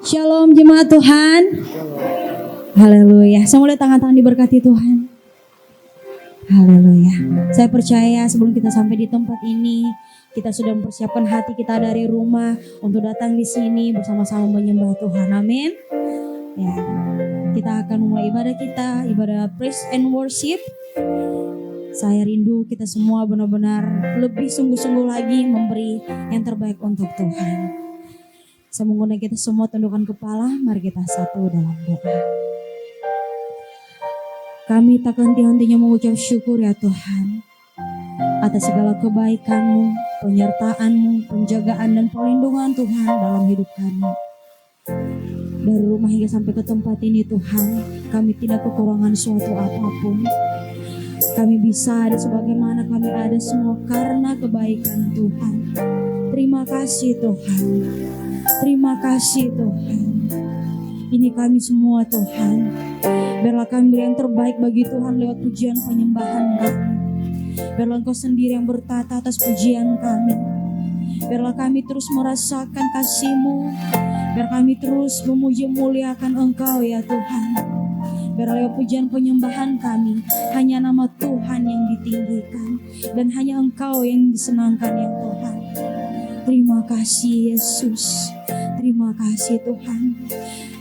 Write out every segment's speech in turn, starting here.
Shalom jemaat Tuhan. Haleluya. Semua tangan-tangan diberkati Tuhan. Haleluya. Saya percaya sebelum kita sampai di tempat ini, kita sudah mempersiapkan hati kita dari rumah untuk datang di sini bersama-sama menyembah Tuhan. Amin. Ya. Kita akan mulai ibadah kita, ibadah praise and worship. Saya rindu kita semua benar-benar lebih sungguh-sungguh lagi memberi yang terbaik untuk Tuhan. Saya mengundang kita semua tundukkan kepala, mari kita satu dalam doa. Kami tak henti-hentinya mengucap syukur ya Tuhan atas segala kebaikan-Mu, penyertaan-Mu, penjagaan dan perlindungan Tuhan dalam hidup kami. Dari rumah hingga sampai ke tempat ini Tuhan, kami tidak kekurangan suatu apapun. Kami bisa ada sebagaimana kami ada semua karena kebaikan Tuhan. Terima kasih Tuhan. Terima kasih Tuhan. Ini kami semua Tuhan. Biarlah kami beri yang terbaik bagi Tuhan lewat pujian penyembahan kami. Biarlah Engkau sendiri yang bertata atas pujian kami. Biarlah kami terus merasakan kasih-Mu. Biar kami terus memuji muliakan Engkau ya Tuhan. Biar lewat pujian penyembahan kami, hanya nama Tuhan yang ditinggikan. Dan hanya Engkau yang disenangkan ya Tuhan. Terima kasih Yesus. Terima kasih Tuhan.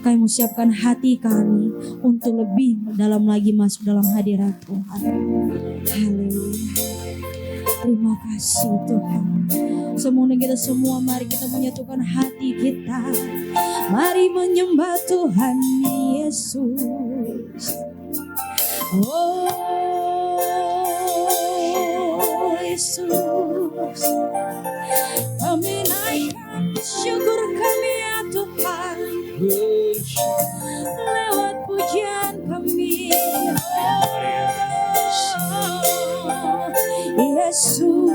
Kami mau siapkan hati kami untuk lebih dalam lagi masuk dalam hadirat Tuhan. Haleluya. Terima kasih Tuhan. Semoga kita semua mari kita menyatukan hati kita. Mari menyembah Tuhan Yesus. Oh Yesus. Kami naikkan syukur kami ya Tuhan. Lewat pujian kami. Oh Yesus.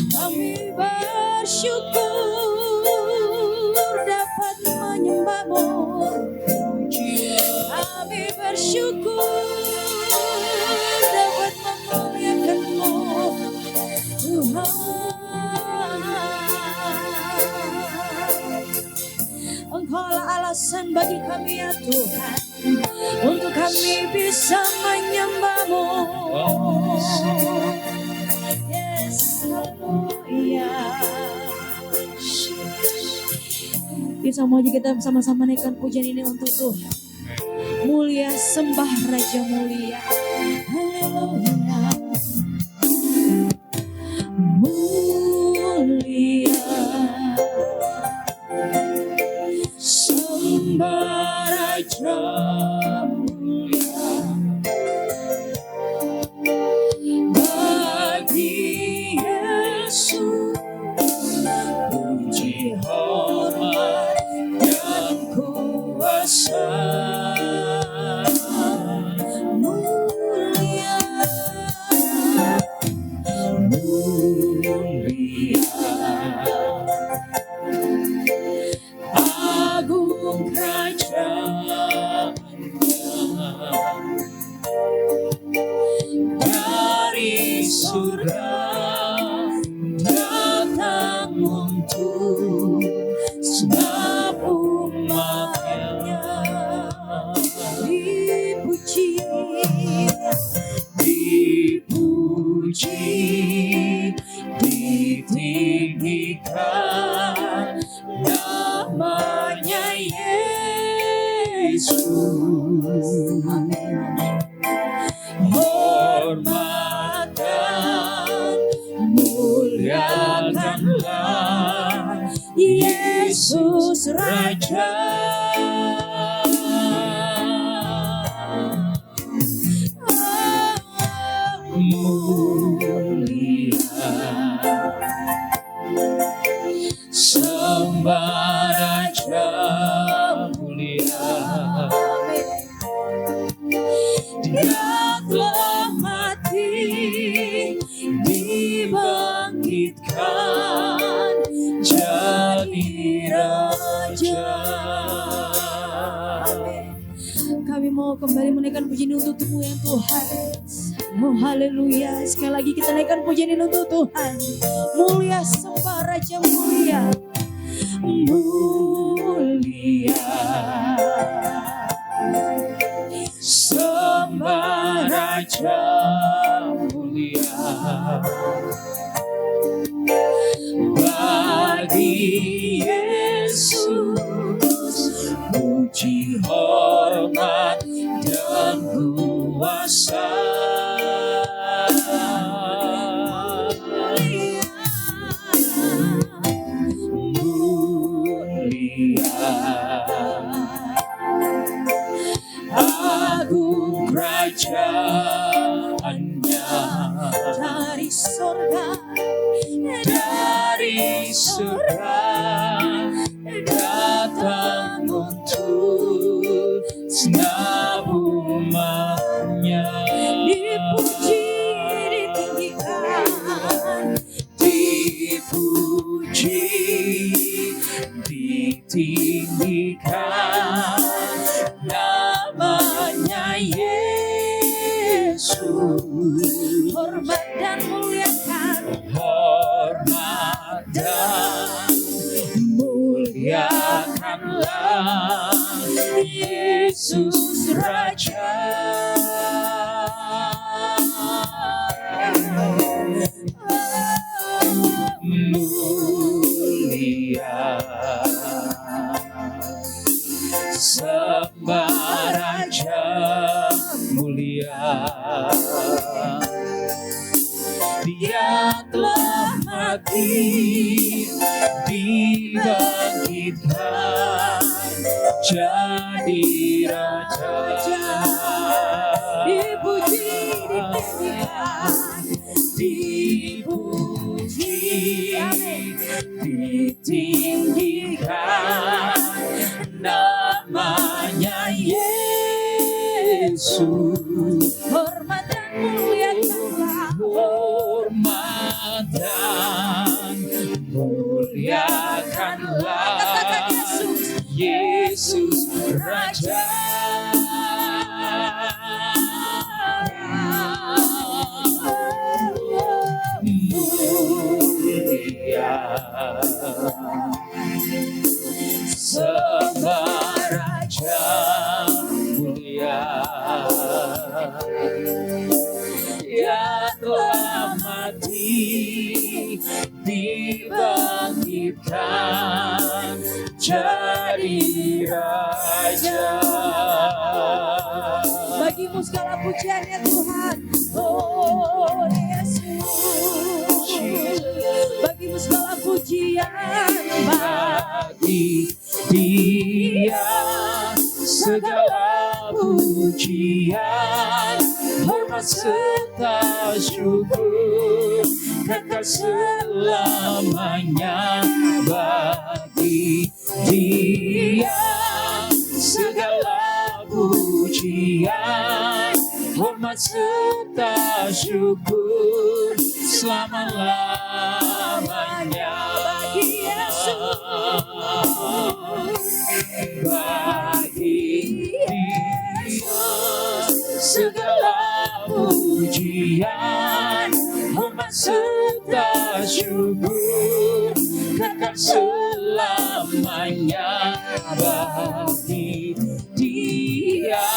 Kami bersyukur dapat menyembah-Mu. Kami bersyukur dapat memuliakan-Mu Tuhan. Engkaulah alasan bagi kami ya Tuhan, untuk kami bisa menyembah-Mu. Yes, haleluya. Bisa mau kita sama-sama naikkan pujian ini untuk Tuhan. Mulia sembah Raja mulia. Haleluya. Mulia sembah Raja mulia. Bagi Yesus puji hormat dan kuasa. Mulia, mulia, agung kerajaannya dari surga datang untuk sebab umatnya. Dipuji, dipuji, ditinggikan namanya Yesus. Hormatkan, muliakanlah Yesus Raja. Mulia sembah Raja mulia. Dia telah mati, dibangkitkan jadi Raja. Kami mau kembali menaikkan pujian untuk-Mu ya Tuhan. Oh haleluya. Sekali lagi kita naikkan pujian ini untuk Tuhan. Mulia sembah Raja mulia. Mulia ditinggikan, namanya Yesus. Hormat dan muliakan, Hormat dan muliakanlah Yesus Raja. Mulia, sembah Raja mulia. Dia telah mati, dibangkitkan, jadi Raja. dipuji, ditinggikan, Dipuji, ditinggikan, namanya Yesus. hormat dan muliakanlah, Hormat dan muliakanlah katakan Yesus, Yesus Raja. Mulia, sembah Raja mulia. Dia telah mati, dibangkitkan, jadi Raja. bagimu segala pujian ya Tuhan. Oh Yesus, bagimu segala pujian, Bagi Dia segala pujian, hormat serta syukur, kekal selamanya. Bagi Dia segala pujian, hormat serta syukur, selama-lamanya. bagi Yesus, Bagi Dia segala pujian, hormat serta syukur, kekal selamanya. Bagi Dia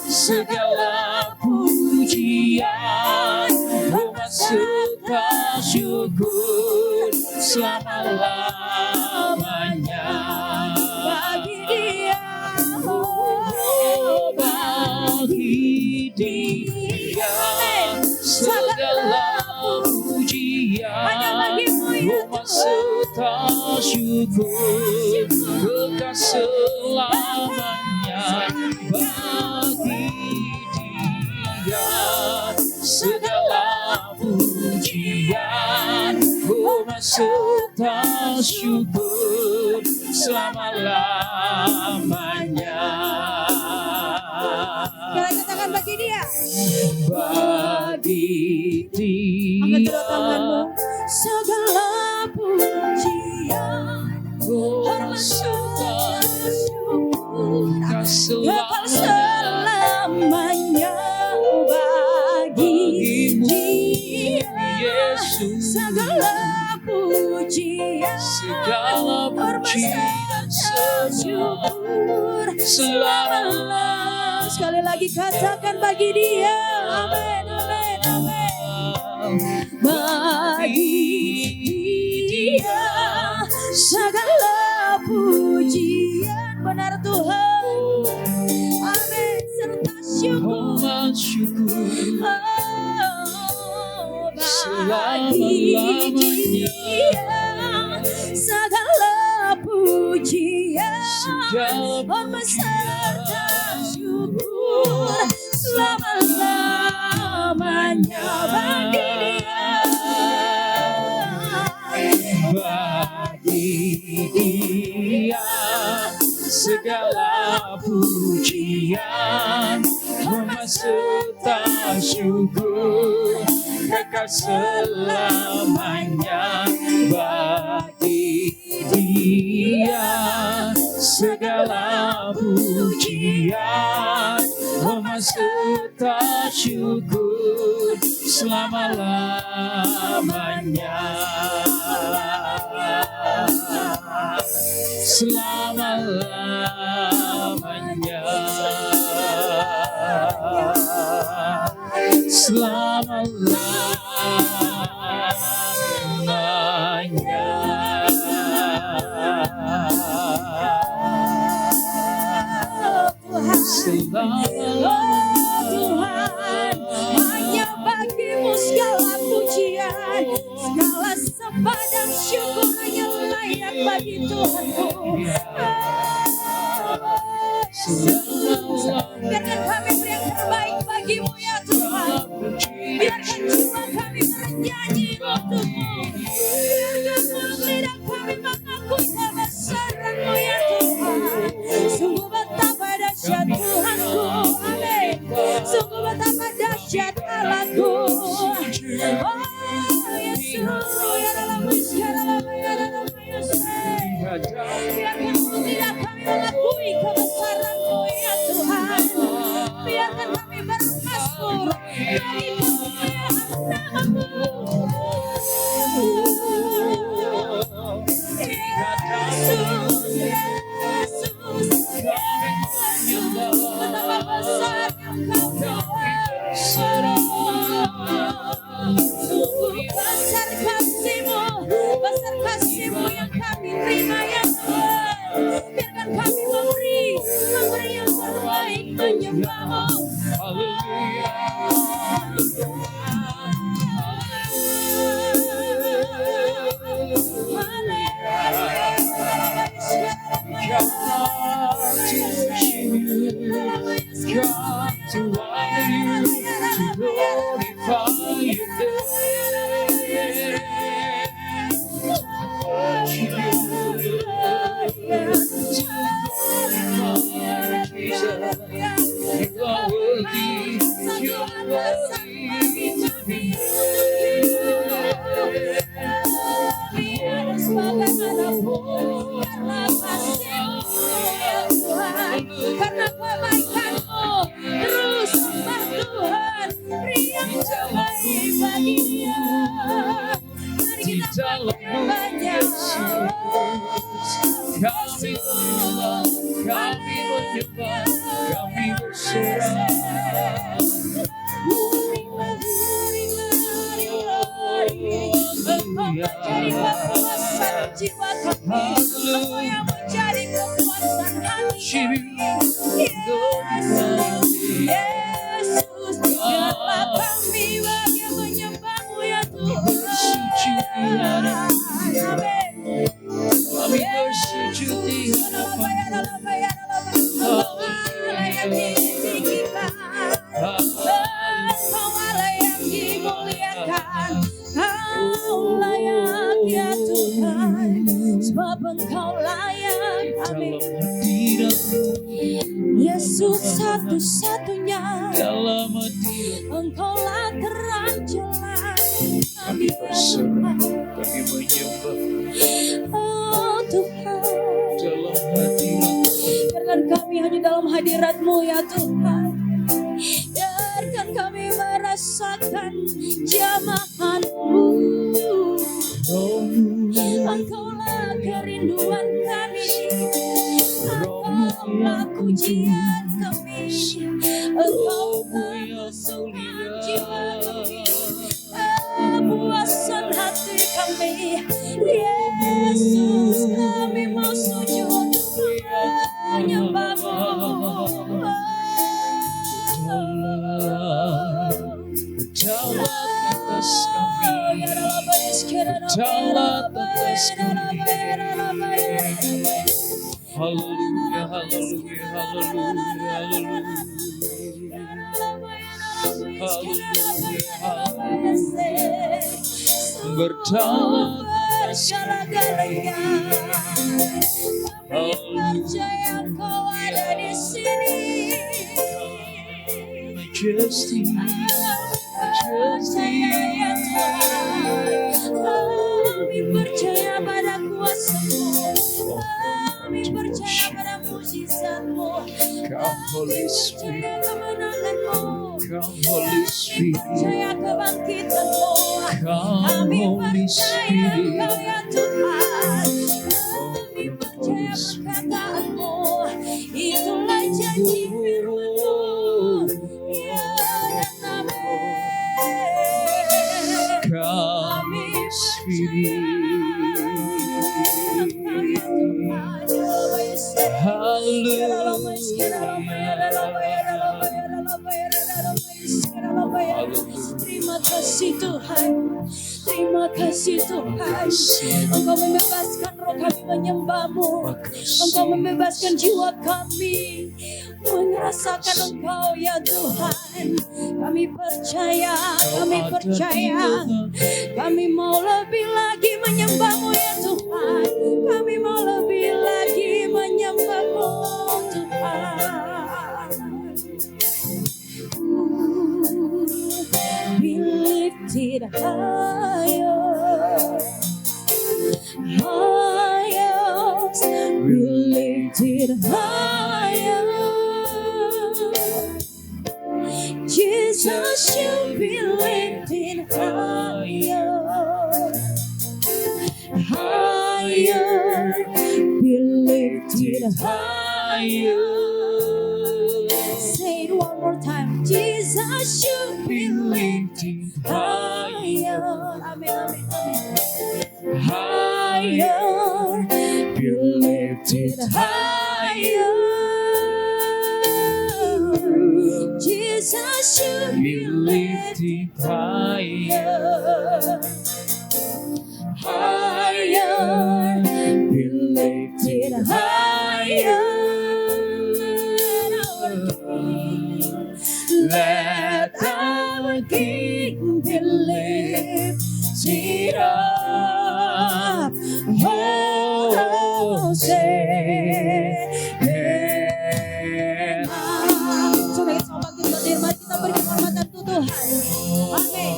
segala pujian, hormat serta syukur, selama-lamanya. bagi Dia, Oh, bagi Dia segala pujian, hanya bagimu ya hormat serta syukur, kekal selamanya. Bagi Dia segala pujian, hormat serta syukur, selama-lamanya. Kita katakan bagi Dia. Bagi Angkat Dia kedua tanganmu. Segala pujian, hormat serta syukur, syukur, kekal selamanya. Bagi Dia Yesus segala pujian, segala pujian, syukur selama-lamanya. Sekali lagi katakan bagi Dia. Amin, amin, amin. Bagi Dia segala pujian, benar Tuhan. Amin, serta syukur. hormat syukur, Oh, bagi selama-lamanya. Dia segala pujian, Segala hormat serta pujian, syukur selama-lamanya. Bagi Dia, bagi Dia segala pujian, hormat serta syukur, kekal selamanya. Bagi Dia pujian, segala pujian, bermaksud syukur selama-lamanya. Selama-lamanya. Selama-lamanya. Tuhan, hanya bagimu segala pujian, segala sembah dan syukur hanya layak bagi Tuhanku. Biarkan kami beri yang terbaik bagimu ya Tuhan. Biarkan jiwa kami bernyanyi untukmu. Biarkan mulut lidah kami mengakui kebesaran-Mu ya Tuhan. Sungguh betapa dahsyat Tuhanku, amin. Sungguh betapa dahsyat Allahku. Oh Yesus, ya dalam biarkan mulut lidah kami mengakui kebesaran-Mu ya Tuhan. Biarkan kami bermasmur bagi kemuliaan nama-Mu. Yesus, Yesus, Yesus, betapa besarnya Engkau Tuhan. Sungguh besar kasih-Mu, besar kasih-Mu yang kami terima ya Tuhan. Biarkan kami memberi yang terbaik menyembah-Mu. Karena kebaikan-Mu terus sembah Tuhan, beri yang terbaik bagi Dia. Mari kita banyak kami menyembah, kami berserah. Engkau menjadi kepuasan jiwa kami, Engkau yang menjadi kepuasan hati kami. Yesus, biarlah kami bahagia menyembah-Mu ya Tuhan. Amin. Kami bersujud di hadapan-Mu. Engkau layak ditinggikan, Engkau layak dimuliakan, Engkau layak ya Tuhan, sebab Engkau layak. Amin. Yesus satu-satunya, Dalam hati Engkaulah terang jalan kami berserah, kami menyembah. Oh Tuhan, Dalam hati biarkan kami hanya dalam hadirat-Mu ya Tuhan. Biarkan kami merasakan jamahan-Mu. Engkaulah kerinduan kami, Engkaulah pujian kami, Engkaulah kesukaan jiwa kami, kepuasan hati kami. Yesus, kami mau sujud menyembah-Mu. berjalan atas kami, berjalan atas kami. Haleluya, haleluya, haleluya, haleluya. Berjalan segala-galanya. Kami percaya Engkau ada di sini. majesty, Percaya ya Tuhan, kami percaya pada kuasa-Mu. percaya pada mujizat-Mu. Come Holy Percaya Spirit, kemenangan-Mu. come Holy Spirit, Percaya kebangkitan-Mu. come Kami Holy percaya Spirit. Engkau ya Tuhan. Kami Come percaya Holy Spirit. perkataan-Mu. Itulah janji firman-Mu. Ya dan amin. Come Spirit. Terima kasih Tuhan. Terima kasih Tuhan. Engkau membebaskan roh kami menyembah-Mu. Engkau membebaskan jiwa kami merasakan Engkau ya Tuhan. Kami percaya, kami percaya. Kami mau lebih lagi menyembah-Mu ya Tuhan. Kami mau lebih lagi menyembah-Mu Tuhan. Be lifted higher, higher, be lifted higher. Jesus, you be lifted higher, higher, be lifted higher. Say it one more time. Jesus, you be lifted higher. Amen, amen, amen. Higher, be lifted higher. Jesus, you be lifted higher. Higher, be lifted higher. Let our King be lifted up. Coba kita bangkit berdiri, mari kita beri penghormatan untuk Tuhan. Amin.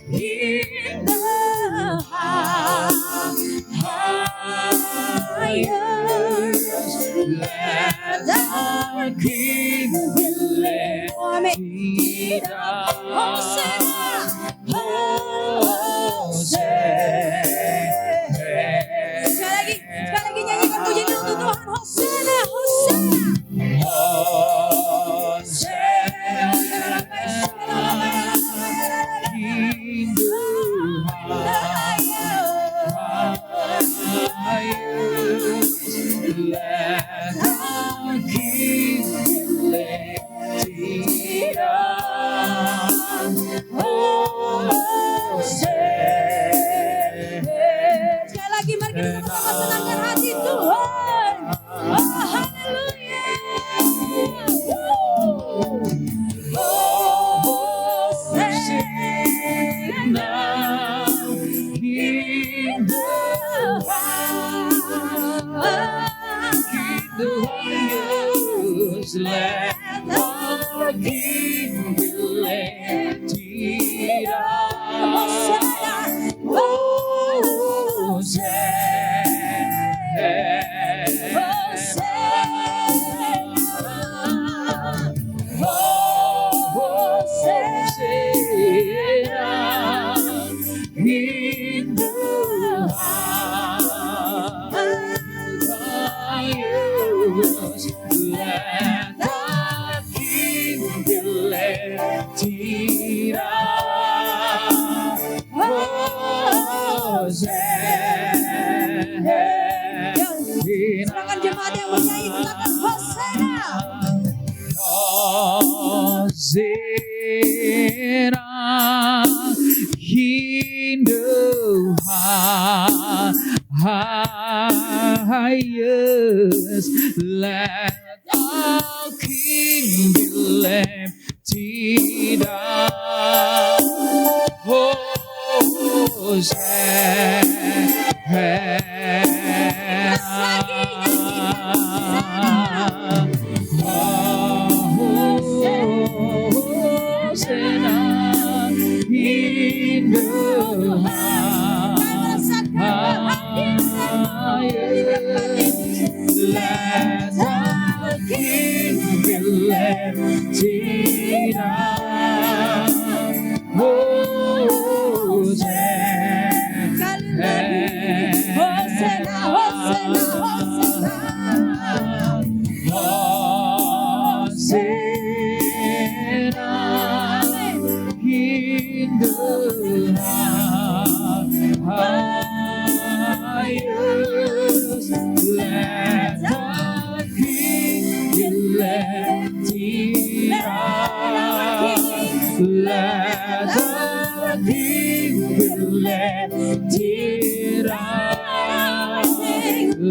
In the highest, let our King be lifted up. Sekali lagi nyanyikan pujian untuk Tuhan. Hosana, Hosana. Sekali lagi mari kita sama-sama senangkan hati Tuhan. Oh, haleluya. Let our King be lifted up. In the highest, let our King be lifted up. Silakan jemaat yang bernyanyi katakan Hosana. Hosanna in the highest, let our King be lifted up. Hosanna in the highest,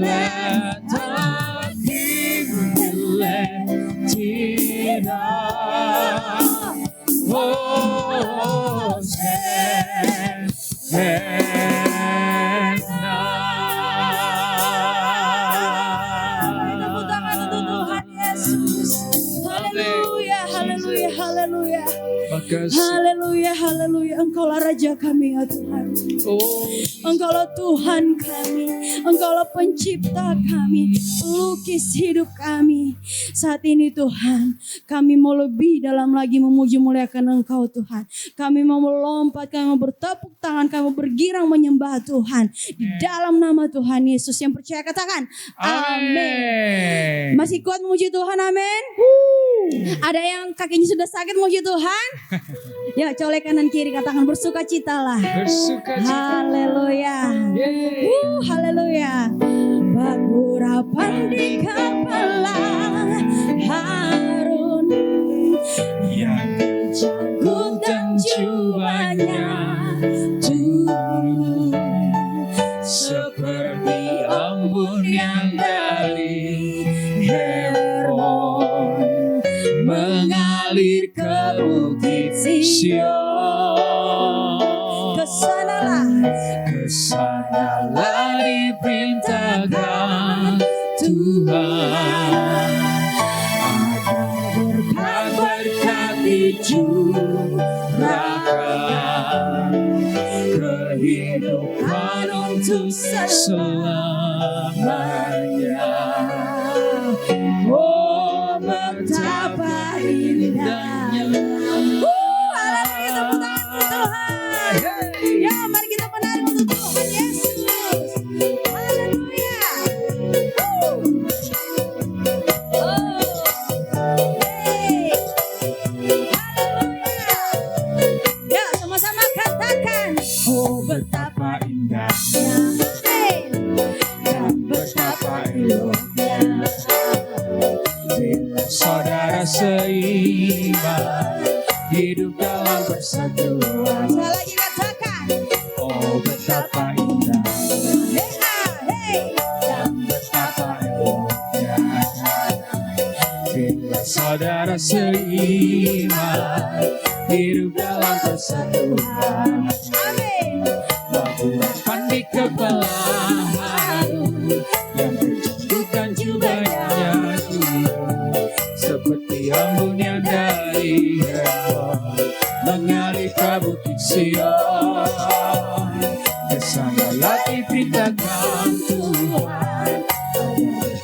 let the King be lifted up. Tepuk tangan untuk Tuhan Yesus. Haleluya, haleluya, haleluya. Haleluya, haleluya. Engkaulah Raja kami ya Tuhan. Engkaulah Tuhan kami. Engkaulah pencipta kami. Pelukis hidup kami. Saat ini Tuhan, kami mau lebih dalam lagi memuji muliakan Engkau Tuhan. Kami mau melompat, kami mau bertepuk tangan, kami mau bergirang menyembah Tuhan. Di dalam nama Tuhan Yesus, yang percaya katakan amin. Masih kuat memuji Tuhan, amin. Ada yang kakinya sudah sakit memuji Tuhan? Ya, colek kanan kiri, katakan bersukacitalah. Haleluya. Haleluya. Batu rapan di kepala Harun, yang janggut dan jubahnya turun seperti embun yang dari Hermon mengalir ke bukit Sion. Kesanalah diperintahkan Tuhan, agar berkat dicurahkan, kehidupan untuk selamanya. Oh, betapa indahnya. Haleluya, tepuk tangan untuk Tuhan. Ya, mari kita menari untuk Tuhan Yesus. Haleluya. Hey. Haleluya. Ya, sama-sama katakan. Oh, betapa indahnya. Hey. Dan betapa eloknya. Bila saudara seiman hidup dalam persatuan. Sekali lagi katakan. Oh, betapa indah dan betapa eloknya bila saudara seiman hidup dalam persatuan. Amin. Batu rapan di kepala Harun, yang berjanggutan jubahnya turun seperti embun yang dari Hermon mengalir ke bukit Sion. Kesanalah diperintahkan Tuhan,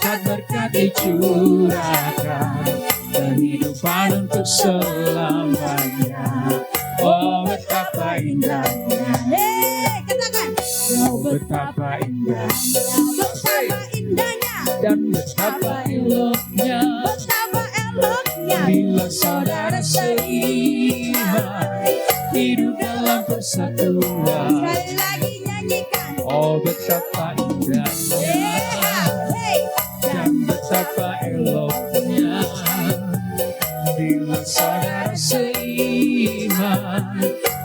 agar berkat dicurahkan, kehidupan untuk selamanya. Oh, betapa indahnya. Hei, katakan. Oh, betapa indahnya. Betapa indahnya. Dan betapa eloknya. Betapa eloknya. Bila saudara seiman hidup dalam persatuan. Sekali lagi nyanyikan. Oh, betapa indahnya. Hey. Dan betapa eloknya bila saudara seiman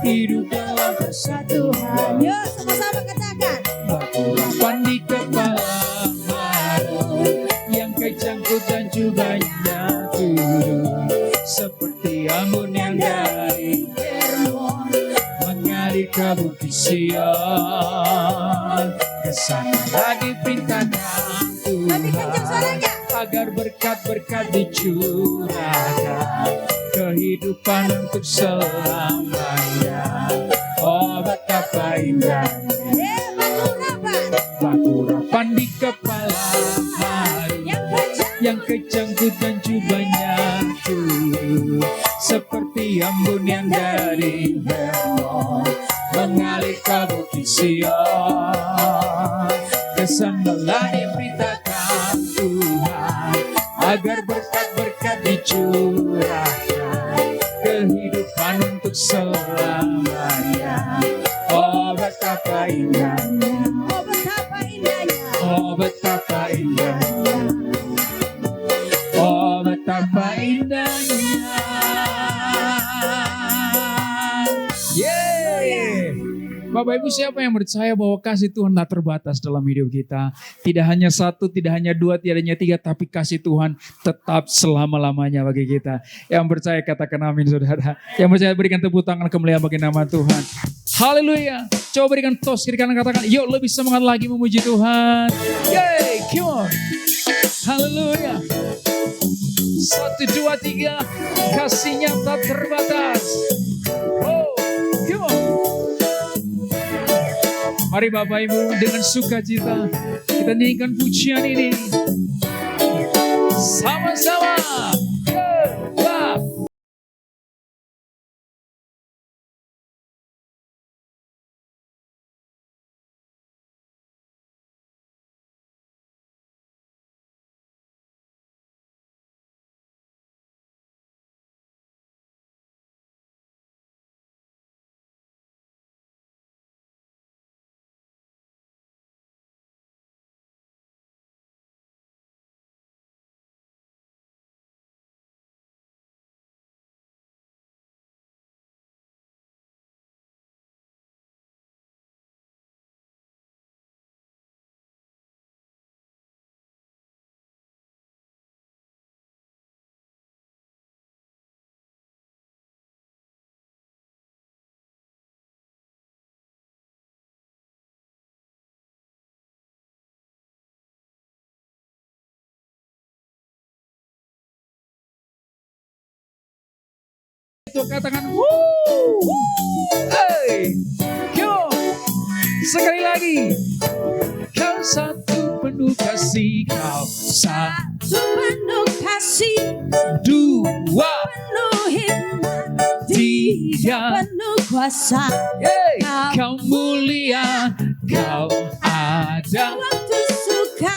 hidup dalam persatuan. Yuk, sama-sama katakan. Batu rapan di kepala Harun, yang kejangkut dan jubahnya turun seperti embun yang dari Hermon mengalir ke bukit Sion. Kesanalah diperintahkan Lebih kencang Tuhan, suaranya. agar berkat-berkat dicurahkan, kehidupan untuk selamanya. Oh, betapa indahnya. Batu rapan. Batu rapan di kepala Harun, yang kejanggut dan jubahnya turun seperti embun yang dari Hermon mengalir ke bukit Sion. Kesanalah diperintahkan Tuhan, agar berkat-berkat dicurahkan, kehidupan untuk selamanya. Oh, betapa indahnya. Oh, betapa indahnya. Oh, betapa indahnya. Oh, betapa indahnya. Yeah. Bapak Ibu, siapa yang percaya bahwa kasih Tuhan tak terbatas dalam hidup kita? Tidak hanya satu, tidak hanya dua, tidak hanya tiga, tapi kasih Tuhan tetap selama-lamanya bagi kita. Yang percaya katakan amin, saudara. Yang percaya berikan tepuk tangan kemuliaan bagi nama Tuhan. Haleluya. Coba berikan tos kiri kanan, katakan, yuk lebih semangat lagi memuji Tuhan. Yeay, come on. Haleluya. 1, 2, 3, kasihnya tak terbatas. Oh, come on. Mari Bapak Ibu dengan sukacita kita nyanyikan pujian ini. Sama-sama. Itu katakan woo. Hey, yo. Sekali lagi. Kau satu penuh kasih, kau satu penuh kasih, dua penuh hikmat, tiga penuh kuasa. hey, kau mulia, kau ada Waktu suka,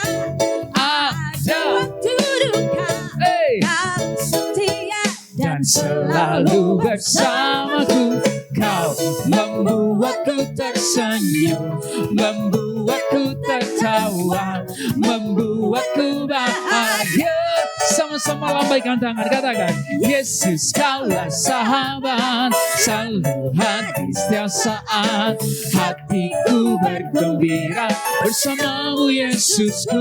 ada waktu duka, hey, kau setia dan selalu bersamaku. Kau membuatku tersenyum, membuatku tertawa, membuatku bahagia. Sama-sama lambaikan tangan, katakan, Yesus kaulah sahabat, selalu hadir setiap saat. Hatiku bergembira bersamamu Yesusku.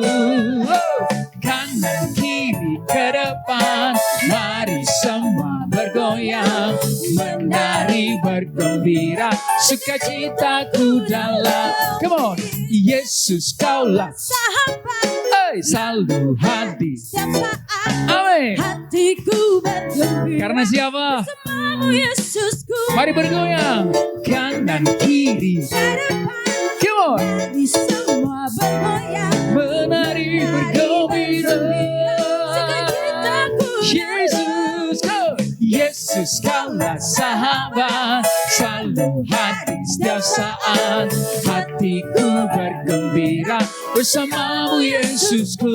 Kanan kiri ke depan, mari semua bergoyang, menari bergembira, sukacitaku dalam. Come on, Yesus kaulah sahabat, hey, selalu hadir. setiap saat Amin. hatiku bergembira. Karena siapa? Bersamamu Yesusku. Mari bergoyang kanan kiri. Ke depan, Come on, di semua bergoyang, menari bergembira. sukacitaku Yesus, go. Yesus kaulah sahabat, selalu hadir setiap saat. Hatiku bergembira bersamamu Yesusku.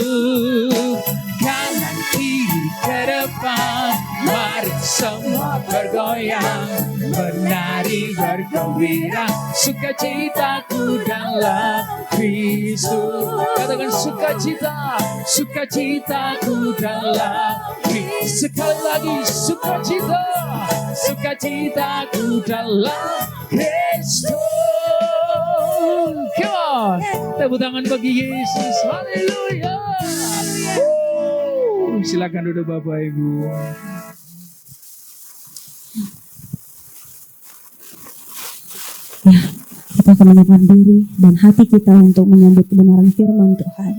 Kanan kiri ke depan, mari semua bergoyang, menari bergembira, sukacitaku dalam Kristus. Katakan sukacita, sukacitaku dalam Kristus. Sekali lagi sukacita, sukacitaku dalam Kristus. Come on, tepuk tangan bagi Yesus. Haleluya. Silakan duduk Bapak Ibu. Ya, kita akan menyiapkan diri dan hati kita untuk menyambut kebenaran firman Tuhan.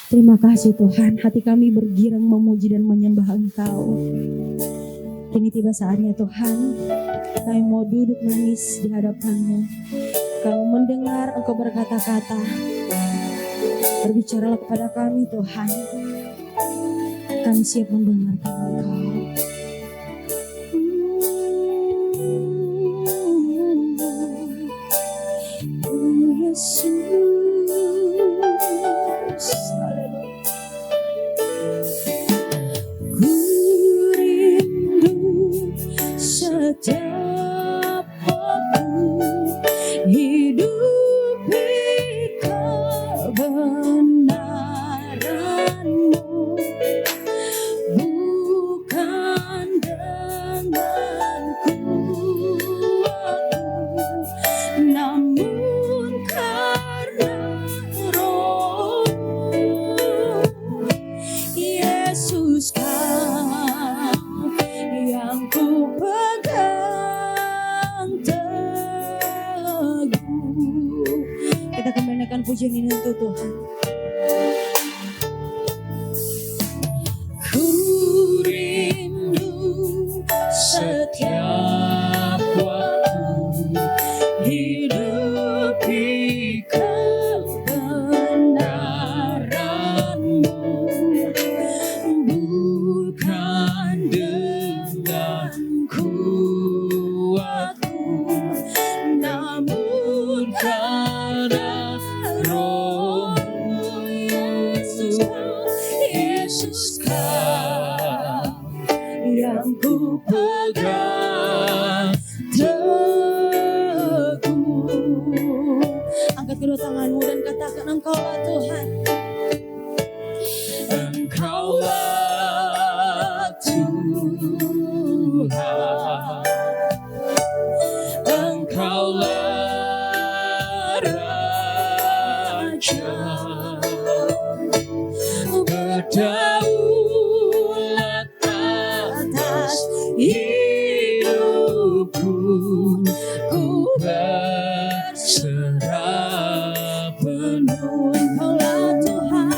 Terima kasih Tuhan, hati kami bergirang memuji dan menyembah Engkau. Kini tiba saatnya Tuhan, kami mau duduk nangis di hadapan-Mu. Kalau mendengar Engkau berkata-kata, berbicaralah kepada kami Tuhan. Kami siap mendengarkan Engkau. Yesus, ku rindu setiap waktu hidupi kebenaran-Mu, bukan dengan kuatku, naikkan pujian ini untuk Tuhan. Ku rindu setiap waktu hidupi kebenaran-Mu, bukan dengan kuatku, namun karena Roh-Mu. Yesus Kau yang ku pegang teguh. Angkat kedua tanganmu dan katakan, Engkaulah Tuhan. Engkaulah Tuhan. Engkaulah Raja. Berdaulat atas hidupku, ku berserah penuh. Engkaulah Tuhan,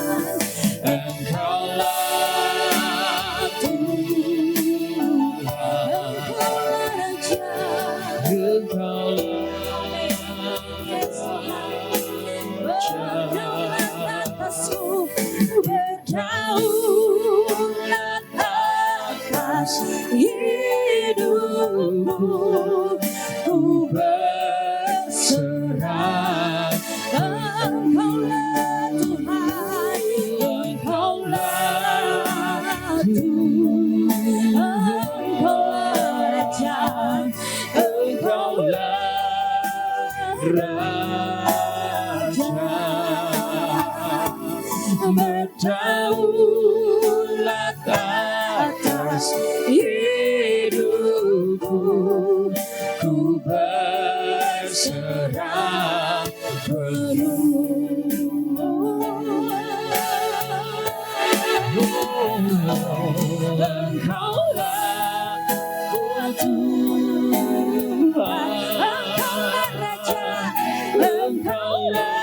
Engkaulah Tuhan, Engkaulah Raja, Engkaulah berdaulat atasku, berdaulat atas hidupku, ku berserah. Engkaulah Tuhan, Engkaulah Tuhan, Engkaulah Raja, Engkaulah Raja, berdaulat atas hidupku, ku berserah penuh. Engkaulah Tuhan, Engkaulah Raja, Engkaulah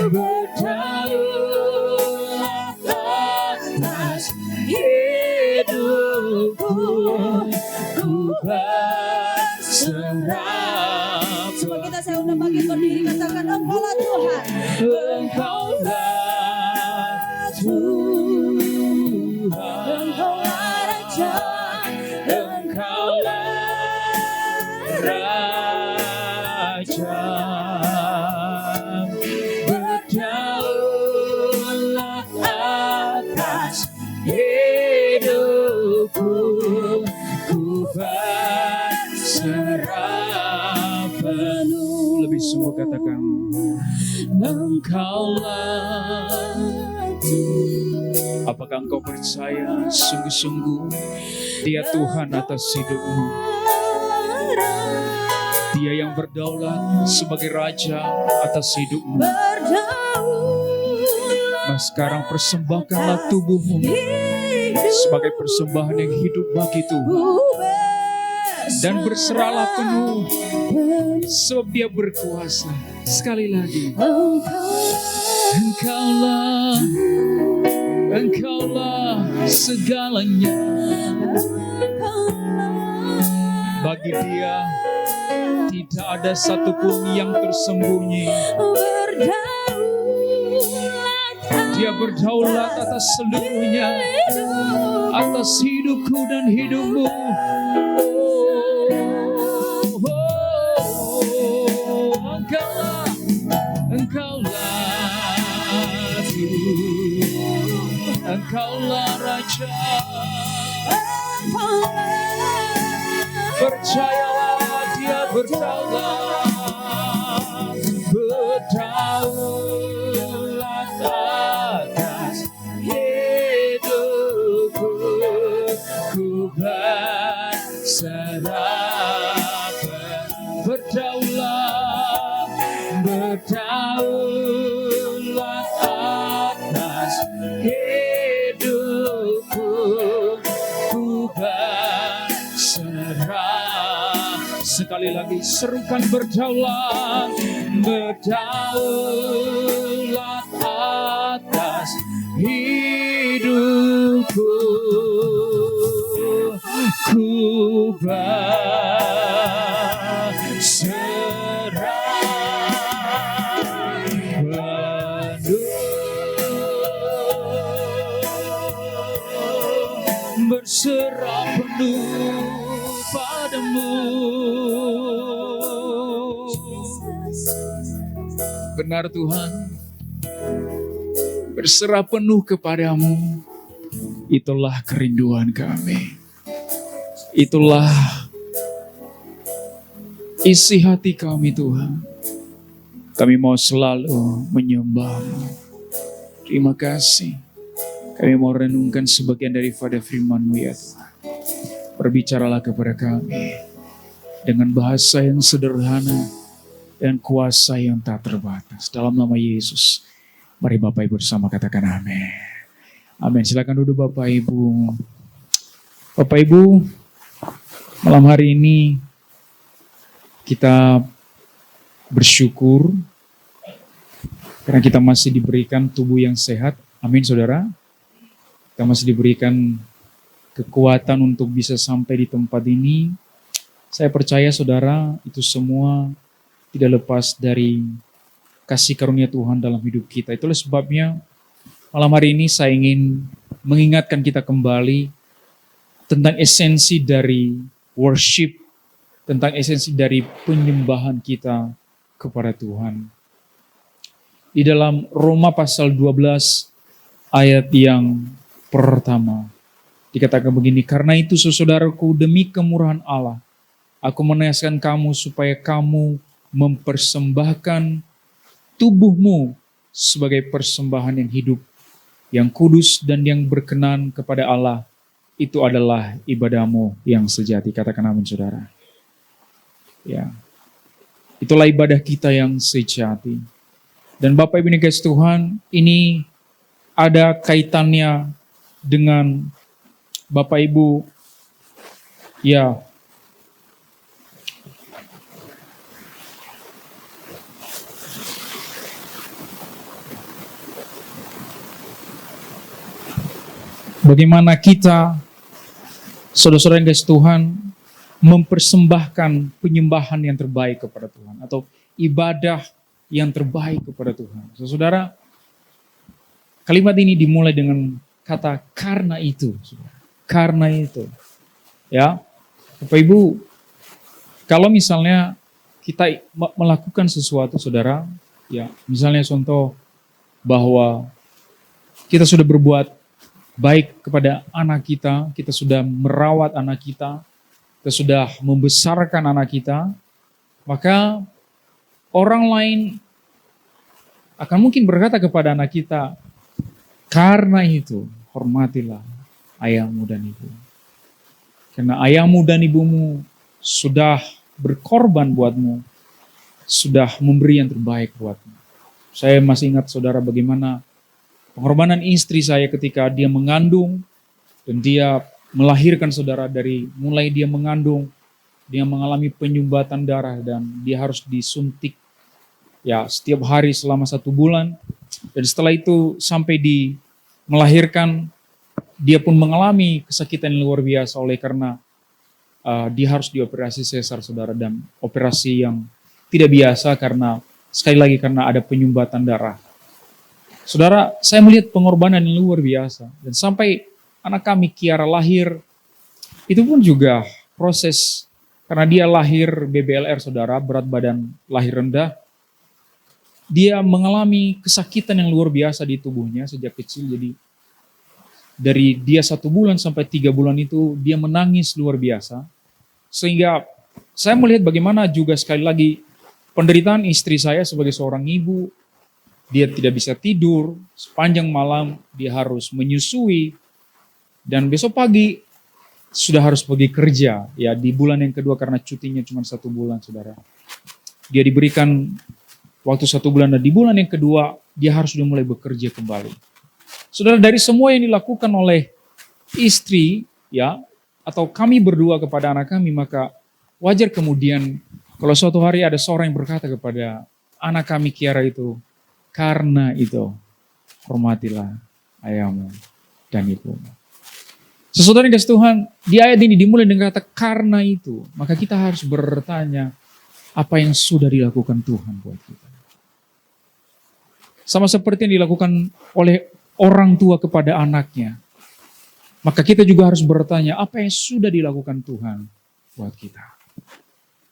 berdaulat atas hidupku, ku berserah. Coba kita saya undang bagi berdiri, katakan, Engkaulah Tuhan, Engkaulah Tuhan, Engkaulah Raja, Engkaulah Raja, berdaulat atas hidupku, ku berserah penuh. Lebih sungguh katakan, Engkaulah Tuhan. Apakah engkau percaya sungguh-sungguh Dia Tuhan atas hidupmu? Dia yang berdaulat sebagai Raja atas hidupmu. Nah, sekarang persembahkanlah tubuhmu sebagai persembahan yang hidup bagi Tuhan. Dan berserahlah penuh, sebab Dia berkuasa. Sekali lagi, Engkaulah segalanya. Bagi Dia tidak ada satupun yang tersembunyi. Dia berdaulat atas seluruhnya, atas hidupku dan hidupmu. Engkaulah Tuhan, Engkaulah Raja. Percayalah Dia berdaulat, berdaulat atas hidupku, ku berserah. Berdaulat, berdaulat atas hidupku, ku berserah Sekali lagi serukan berdaulat, berdaulat atas hidupku. Ku berserah penuh, berserah penuh padamu. Benar Tuhan, berserah penuh kepadamu. Itulah kerinduan kami. Itulah isi hati kami Tuhan. Kami mau selalu menyembah-Mu. Terima kasih. Kami mau renungkan sebagian daripada firman-Mu ya Tuhan. Berbicaralah kepada kami dengan bahasa yang sederhana dan kuasa yang tak terbatas. Dalam nama Yesus, mari Bapak Ibu bersama katakan amin. Amin. Silakan duduk Bapak Ibu. Bapak Ibu, malam hari ini kita bersyukur karena kita masih diberikan tubuh yang sehat. Amin saudara. Kita masih diberikan kekuatan untuk bisa sampai di tempat ini. Saya percaya saudara, itu semua tidak lepas dari kasih karunia Tuhan dalam hidup kita. Itulah sebabnya malam hari ini saya ingin mengingatkan kita kembali tentang esensi dari worship, tentang esensi dari penyembahan kita kepada Tuhan. Di dalam Roma pasal 12 ayat yang pertama dikatakan begini, karena itu saudaraku demi kemurahan Allah, aku menasihatkan kamu supaya kamu mempersembahkan tubuhmu sebagai persembahan yang hidup, yang kudus dan yang berkenan kepada Allah. Itu adalah ibadahmu yang sejati. Katakan amin saudara. Ya, itulah ibadah kita yang sejati. Dan Bapak Ibu dikasihi Tuhan, ini ada kaitannya dengan Bapak Ibu, ya, bagaimana kita, saudara-saudara yang dikasihi Tuhan, mempersembahkan penyembahan yang terbaik kepada Tuhan atau ibadah yang terbaik kepada Tuhan. Saudara, kalimat ini dimulai dengan kata karena itu. Karena itu. Ya, Bapak Ibu, kalau misalnya kita melakukan sesuatu saudara, ya, misalnya contoh bahwa kita sudah berbuat baik kepada anak kita sudah merawat anak kita sudah membesarkan anak kita, maka orang lain akan mungkin berkata kepada anak kita, karena itu hormatilah ayahmu dan ibu. Karena ayahmu dan ibumu sudah berkorban buatmu, sudah memberi yang terbaik buatmu. Saya masih ingat saudara bagaimana pengorbanan istri saya ketika dia mengandung dan dia melahirkan saudara. Dari mulai dia mengandung, dia mengalami penyumbatan darah dan dia harus disuntik ya setiap hari selama 1 bulan. Dan setelah itu sampai di melahirkan, dia pun mengalami kesakitan yang luar biasa oleh karena dia harus dioperasi sesar saudara, dan operasi yang tidak biasa karena sekali lagi karena ada penyumbatan darah. Saudara, saya melihat pengorbanan yang luar biasa. Dan sampai anak kami Kiara lahir, itu pun juga proses, karena dia lahir BBLR saudara, berat badan lahir rendah. Dia mengalami kesakitan yang luar biasa di tubuhnya sejak kecil. Jadi dari dia 1 bulan sampai 3 bulan itu dia menangis luar biasa. Sehingga saya melihat bagaimana juga sekali lagi penderitaan istri saya sebagai seorang ibu. Dia tidak bisa tidur, sepanjang malam dia harus menyusui, dan besok pagi sudah harus pergi kerja. Ya, di bulan yang kedua karena cutinya cuma 1 bulan, saudara. Dia diberikan waktu 1 bulan, dan di bulan yang kedua dia harus sudah mulai bekerja kembali. Saudara, dari semua yang dilakukan oleh istri, ya, atau kami berdua kepada anak kami, maka wajar kemudian kalau suatu hari ada seorang yang berkata kepada anak kami Kiara itu, karena itu hormatilah ayahmu dan ibumu. Sesaudara yang kasih Tuhan, di ayat ini dimulai dengan kata karena itu, maka kita harus bertanya apa yang sudah dilakukan Tuhan buat kita. Sama seperti yang dilakukan oleh orang tua kepada anaknya. Maka kita juga harus bertanya apa yang sudah dilakukan Tuhan buat kita.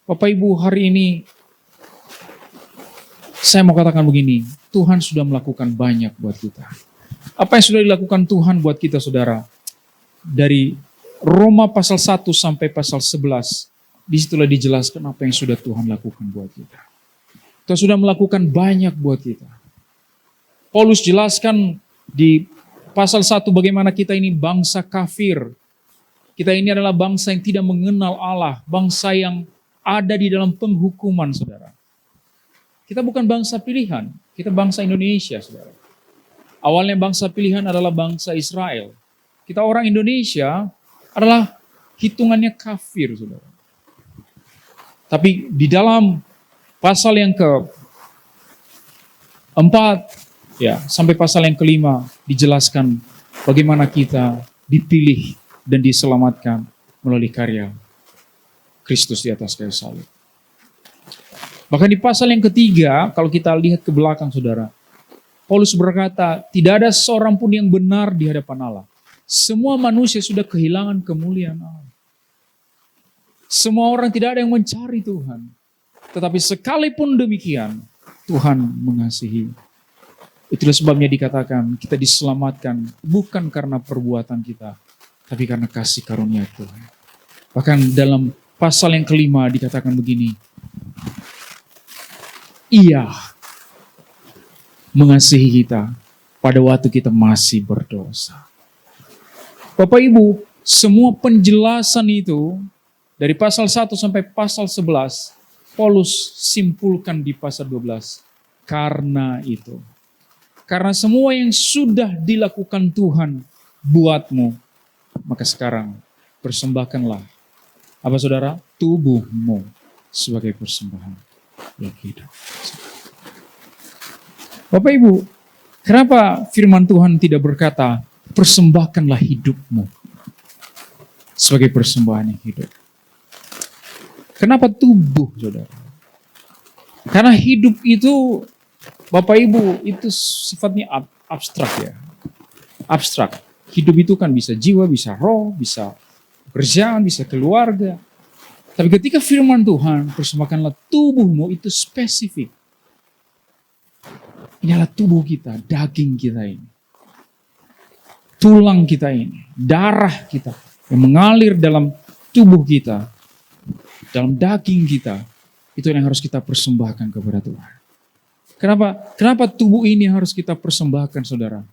Bapak Ibu, hari ini saya mau katakan begini, Tuhan sudah melakukan banyak buat kita. Apa yang sudah dilakukan Tuhan buat kita saudara? Dari Roma pasal 1 sampai pasal 11, disitulah dijelaskan apa yang sudah Tuhan lakukan buat kita. Tuhan sudah melakukan banyak buat kita. Paulus jelaskan di pasal 1 bagaimana kita ini bangsa kafir. Kita ini adalah bangsa yang tidak mengenal Allah, bangsa yang ada di dalam penghukuman, saudara. Kita bukan bangsa pilihan, kita bangsa Indonesia, saudara. Awalnya bangsa pilihan adalah bangsa Israel. Kita orang Indonesia adalah hitungannya kafir, saudara. Tapi di dalam pasal yang ke-4, ya, sampai pasal yang ke-5 dijelaskan bagaimana kita dipilih dan diselamatkan melalui karya Kristus di atas kayu salib. Bahkan di pasal yang ke-3, kalau kita lihat ke belakang saudara, Paulus berkata, tidak ada seorang pun yang benar di hadapan Allah. Semua manusia sudah kehilangan kemuliaan Allah. Semua orang tidak ada yang mencari Tuhan. Tetapi sekalipun demikian, Tuhan mengasihi. Itulah sebabnya dikatakan kita diselamatkan bukan karena perbuatan kita, tapi karena kasih karunia Tuhan. Bahkan dalam pasal yang ke-5 dikatakan begini, Ia mengasihi kita pada waktu kita masih berdosa. Bapak Ibu, semua penjelasan itu dari pasal 1 sampai pasal 11, Paulus simpulkan di pasal 12. Karena itu. Karena semua yang sudah dilakukan Tuhan buatmu, maka sekarang persembahkanlah, apa saudara? Tubuhmu sebagai persembahan yang hidup. Bapak Ibu, kenapa firman Tuhan tidak berkata, persembahkanlah hidupmu sebagai persembahan yang hidup? Kenapa tubuh, saudara? Karena hidup itu, Bapak Ibu, itu sifatnya abstrak ya. Abstrak. Hidup itu kan bisa jiwa, bisa roh, bisa pekerjaan, bisa keluarga. Tapi ketika firman Tuhan, persembahkanlah tubuhmu, itu spesifik. Ini adalah tubuh kita, daging kita ini. Tulang kita ini, darah kita yang mengalir dalam tubuh kita, dalam daging kita, itu yang harus kita persembahkan kepada Tuhan. Kenapa tubuh ini harus kita persembahkan, saudara?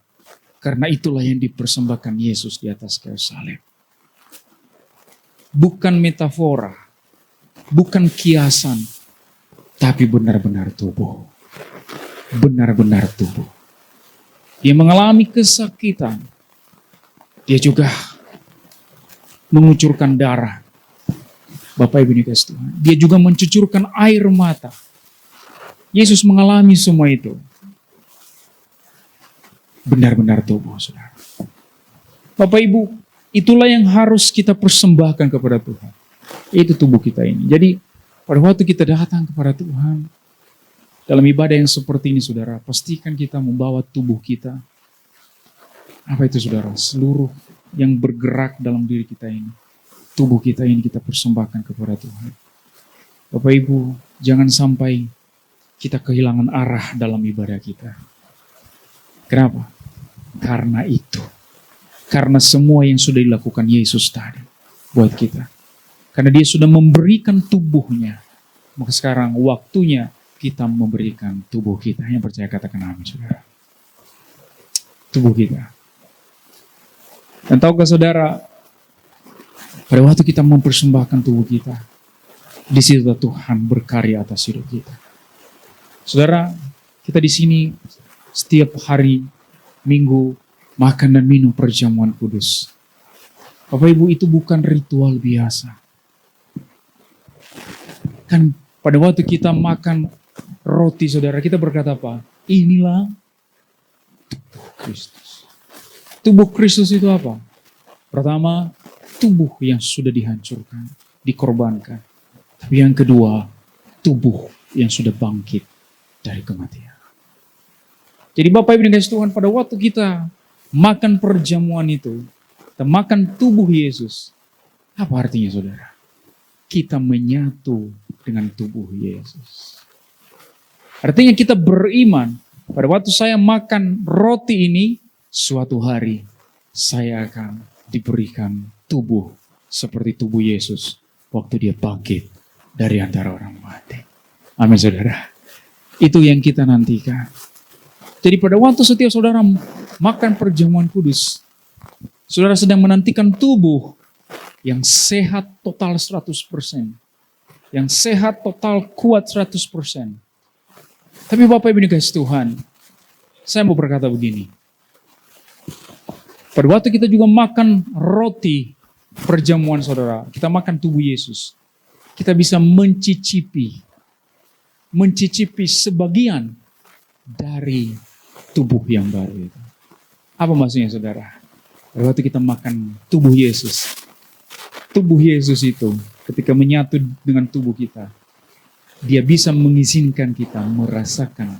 Karena itulah yang dipersembahkan Yesus di atas kayu salib. Bukan metafora, bukan kiasan, tapi benar-benar tubuh. Benar-benar tubuh. Dia mengalami kesakitan. Dia juga mengucurkan darah. Bapak Ibu dikasih Tuhan. Dia juga mencucurkan air mata. Yesus mengalami semua itu. Benar-benar tubuh, saudara. Bapak Ibu, itulah yang harus kita persembahkan kepada Tuhan. Itu tubuh kita ini. Jadi pada waktu kita datang kepada Tuhan, dalam ibadah yang seperti ini, saudara, pastikan kita membawa tubuh kita. Apa itu, saudara? Seluruh yang bergerak dalam diri kita ini. Tubuh kita ini kita persembahkan kepada Tuhan. Bapak Ibu, jangan sampai kita kehilangan arah dalam ibadah kita. Kenapa? Karena itu. Karena semua yang sudah dilakukan Yesus tadi buat kita. Karena dia sudah memberikan tubuhnya. Maka sekarang waktunya kita memberikan tubuh kita. Yang percaya katakan amin, saudara. Tubuh kita. Dan tahukah saudara, pada waktu kita mempersembahkan tubuh kita, di situ Tuhan berkarya atas hidup kita. Saudara, kita di sini setiap hari Minggu makan dan minum perjamuan kudus. Bapak Ibu, itu bukan ritual biasa. Kan pada waktu kita makan roti saudara, kita berkata apa? Inilah tubuh Kristus. Tubuh Kristus itu apa? Pertama, tubuh yang sudah dihancurkan, dikorbankan. Tapi yang kedua, tubuh yang sudah bangkit dari kematian. Jadi Bapak Ibu dikasih Tuhan, pada waktu kita makan perjamuan itu, kita makan tubuh Yesus, apa artinya saudara? Kita menyatu dengan tubuh Yesus. Artinya kita beriman, pada waktu saya makan roti ini, suatu hari saya akan diberikan tubuh seperti tubuh Yesus waktu dia bangkit dari antara orang mati. Amin saudara. Itu yang kita nantikan. Jadi pada waktu setiap saudara makan perjamuan kudus, saudara sedang menantikan tubuh yang sehat total 100%. Yang sehat total kuat 100%. Tapi Bapak Ibu dikasih Tuhan, saya mau berkata begini. Pada waktu kita juga makan roti perjamuan saudara, kita makan tubuh Yesus, kita bisa mencicipi sebagian dari tubuh yang baru itu. Apa maksudnya saudara? Pada waktu kita makan tubuh Yesus itu ketika menyatu dengan tubuh kita, dia bisa mengizinkan kita merasakan,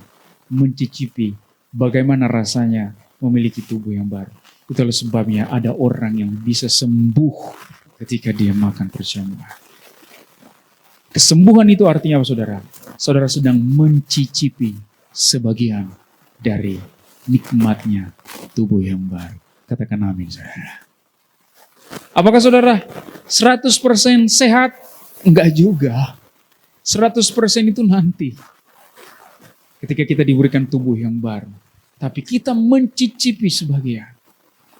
mencicipi bagaimana rasanya memiliki tubuh yang baru. Itulah sebabnya ada orang yang bisa sembuh ketika dia makan perjamuan. Kesembuhan itu artinya apa saudara? Saudara sedang mencicipi sebagian dari nikmatnya tubuh yang baru. Katakan amin saudara. Apakah saudara 100% sehat? Enggak juga. 100% itu nanti. Ketika kita diberikan tubuh yang baru. Tapi kita mencicipi sebagian.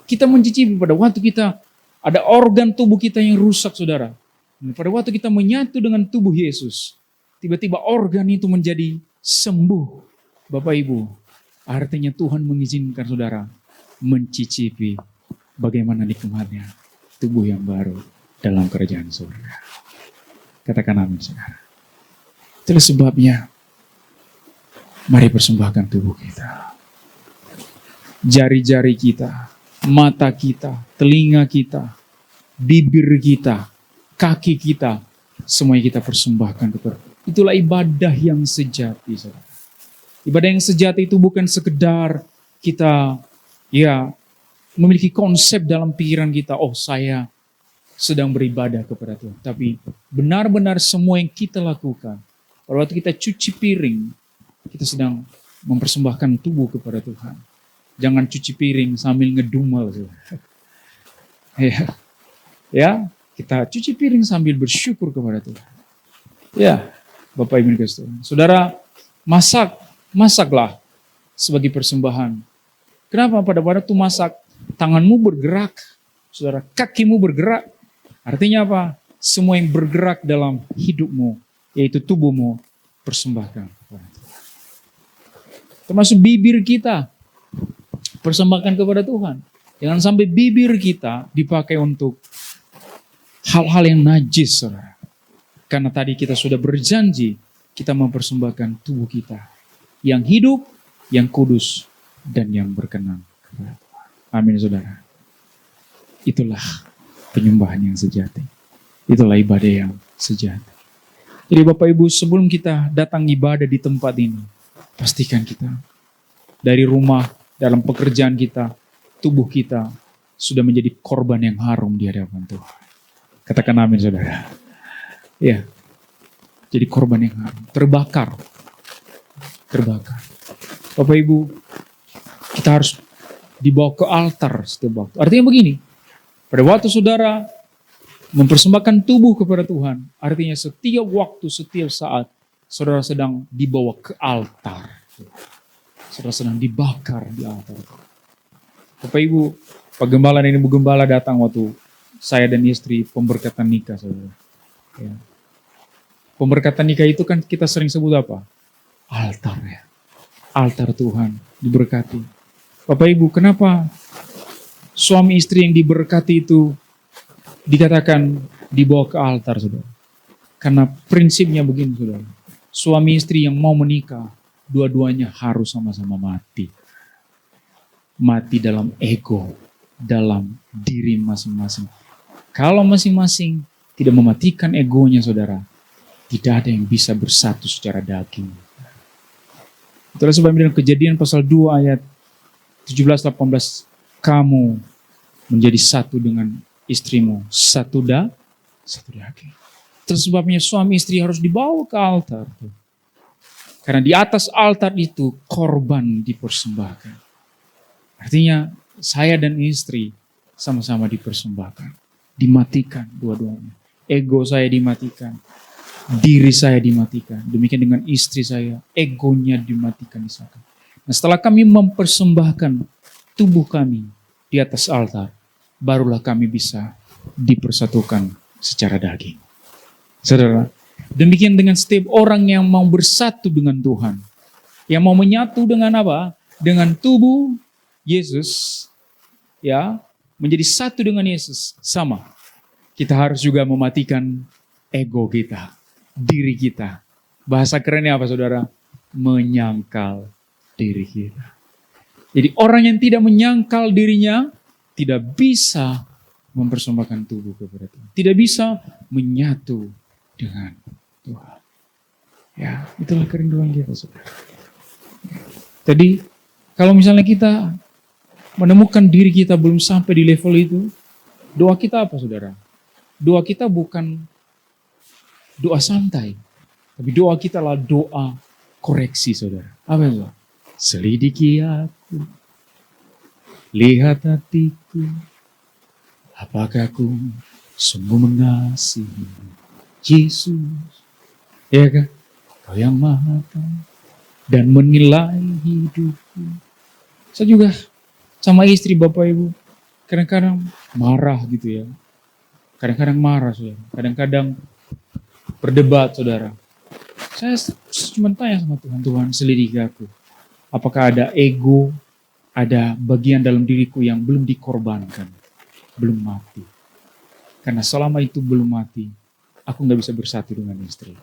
Kita mencicipi pada waktu kita ada organ tubuh kita yang rusak saudara. Dan pada waktu kita menyatu dengan tubuh Yesus. Tiba-tiba organ itu menjadi sembuh. Bapak Ibu, artinya Tuhan mengizinkan saudara mencicipi bagaimana nikmatnya tubuh yang baru dalam kerajaan surga. Katakan amin saudara. Itulah sebabnya mari persembahkan tubuh kita. Jari-jari kita, mata kita, telinga kita, bibir kita, kaki kita, semuanya kita persembahkan kepada. Itulah ibadah yang sejati saudara. Ibadah yang sejati itu bukan sekedar kita memiliki konsep dalam pikiran kita, oh saya sedang beribadah kepada Tuhan. Tapi benar-benar semua yang kita lakukan, pada waktu kita cuci piring, kita sedang mempersembahkan tubuh kepada Tuhan. Jangan cuci piring sambil ngedumel. Ya, kita cuci piring sambil bersyukur kepada Tuhan. Ya, Bapak Ibu dikasih Tuhan. Saudara, masaklah sebagai persembahan. Kenapa pada waktu masak, tanganmu bergerak, saudara, kakimu bergerak. Artinya apa? Semua yang bergerak dalam hidupmu, yaitu tubuhmu, persembahkan kepada Tuhan. Termasuk bibir kita, persembahkan kepada Tuhan. Jangan sampai bibir kita dipakai untuk hal-hal yang najis, saudara. Karena tadi kita sudah berjanji, kita mempersembahkan tubuh kita yang hidup, yang kudus, dan yang berkenan kepada Tuhan. Amin, saudara. Itulah penyembahan yang sejati. Itulah ibadah yang sejati. Jadi Bapak Ibu, sebelum kita datang ibadah di tempat ini, pastikan kita dari rumah, dalam pekerjaan kita, tubuh kita sudah menjadi korban yang harum di hadapan Tuhan. Katakan amin saudara. Ya, jadi korban yang harum, terbakar. Bapak Ibu, kita harus dibawa ke altar setiap waktu. Artinya begini, pada waktu saudara mempersembahkan tubuh kepada Tuhan, artinya setiap waktu, setiap saat, saudara sedang dibawa ke altar. Saudara sedang dibakar di altar. Bapak Ibu, Pak Gembala dan Ibu Gembala datang waktu saya dan istri pemberkatan nikah, saudara. Ya. Pemberkatan nikah itu kan kita sering sebut apa? Altar ya. Altar Tuhan diberkati. Bapak Ibu, kenapa suami istri yang diberkati itu dikatakan dibawa ke altar, saudara? Karena prinsipnya begini saudara. Suami istri yang mau menikah, dua-duanya harus sama-sama mati. Mati dalam ego, dalam diri masing-masing. Kalau masing-masing tidak mematikan egonya saudara, tidak ada yang bisa bersatu secara daging. Itulah sebabnya dalam Kejadian pasal 2 ayat 17-18, kamu menjadi satu dengan istrimu, satu daging. Terus sebabnya suami istri harus dibawa ke altar. Karena di atas altar itu korban dipersembahkan. Artinya saya dan istri sama-sama dipersembahkan. Dimatikan dua-duanya. Ego saya dimatikan. Diri saya dimatikan. Demikian dengan istri saya. Egonya dimatikan di sana. Nah, setelah kami mempersembahkan tubuh kami di atas altar, barulah kami bisa dipersatukan secara daging. Saudara, demikian dengan setiap orang yang mau bersatu dengan Tuhan. Yang mau menyatu dengan apa? Dengan tubuh Yesus, ya, menjadi satu dengan Yesus, sama. Kita harus juga mematikan ego kita, diri kita. Bahasa kerennya apa saudara? Menyangkal diri kita. Jadi orang yang tidak menyangkal dirinya, tidak bisa mempersembahkan tubuh kepada Tuhan. Tidak bisa menyatu dengan Tuhan. Ya, itulah kerinduan kita saudara. Jadi, kalau misalnya kita menemukan diri kita belum sampai di level itu, doa kita apa saudara? Doa kita bukan doa santai, tapi doa kita adalah doa koreksi saudara. Apa itu? Selidiki aku, lihat hatiku, apakah aku sungguh mengasihi Yesus, ya kan? Kau yang maha tahu dan menilai hidupku. Saya juga sama istri Bapak Ibu, kadang-kadang marah gitu ya. Kadang-kadang marah saudara, kadang-kadang berdebat saudara. Saya cuma tanya sama Tuhan, Tuhan selidiki aku. Apakah ada ego, ada bagian dalam diriku yang belum dikorbankan, belum mati. Karena selama itu belum mati, aku gak bisa bersatu dengan istri.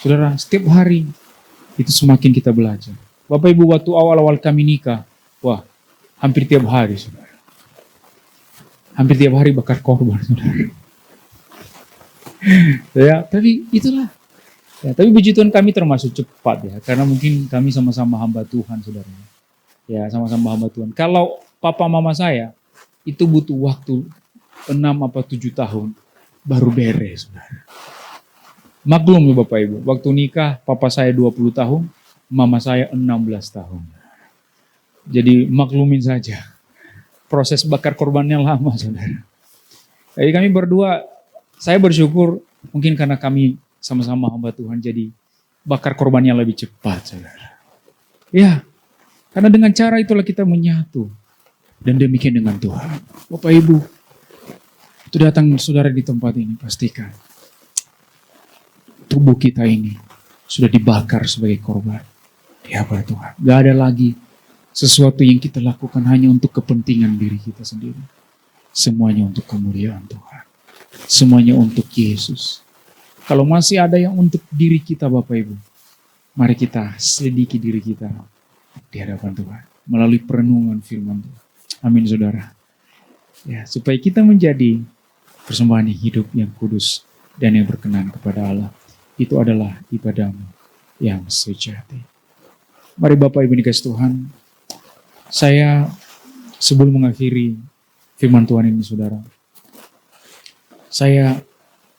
Saudara, setiap hari itu semakin kita belajar. Bapak Ibu, waktu awal-awal kami nikah, wah, hampir tiap hari, saudara. Hampir tiap hari bakar korban, saudara. Ya, tapi itulah. Ya, tapi puji Tuhan kami termasuk cepat ya, karena mungkin kami sama-sama hamba Tuhan, saudara. Ya, sama-sama hamba Tuhan. Kalau papa mama saya, itu butuh waktu 6 apa 7 tahun baru beres, saudara. Maklum ya Bapak Ibu, waktu nikah papa saya 20 tahun, mama saya 16 tahun. Jadi maklumin saja, proses bakar korbannya lama saudara. Jadi kami berdua, saya bersyukur mungkin karena kami sama-sama hamba Tuhan, jadi bakar korbannya lebih cepat saudara. Ya, karena dengan cara itulah kita menyatu. Dan demikian dengan Tuhan. Bapak Ibu, itu datang saudara di tempat ini, pastikan tubuh kita ini sudah dibakar sebagai korban di hadapan Tuhan. Gak ada lagi sesuatu yang kita lakukan hanya untuk kepentingan diri kita sendiri. Semuanya untuk kemuliaan Tuhan. Semuanya untuk Yesus. Kalau masih ada yang untuk diri kita Bapak Ibu, mari kita selidiki diri kita di hadapan Tuhan melalui perenungan firman Tuhan. Amin saudara. Ya, supaya kita menjadi persembahan hidup yang kudus dan yang berkenan kepada Allah. Itu adalah ibadahmu yang sejati. Mari Bapak Ibu dikasih Tuhan, saya sebelum mengakhiri firman Tuhan ini saudara, saya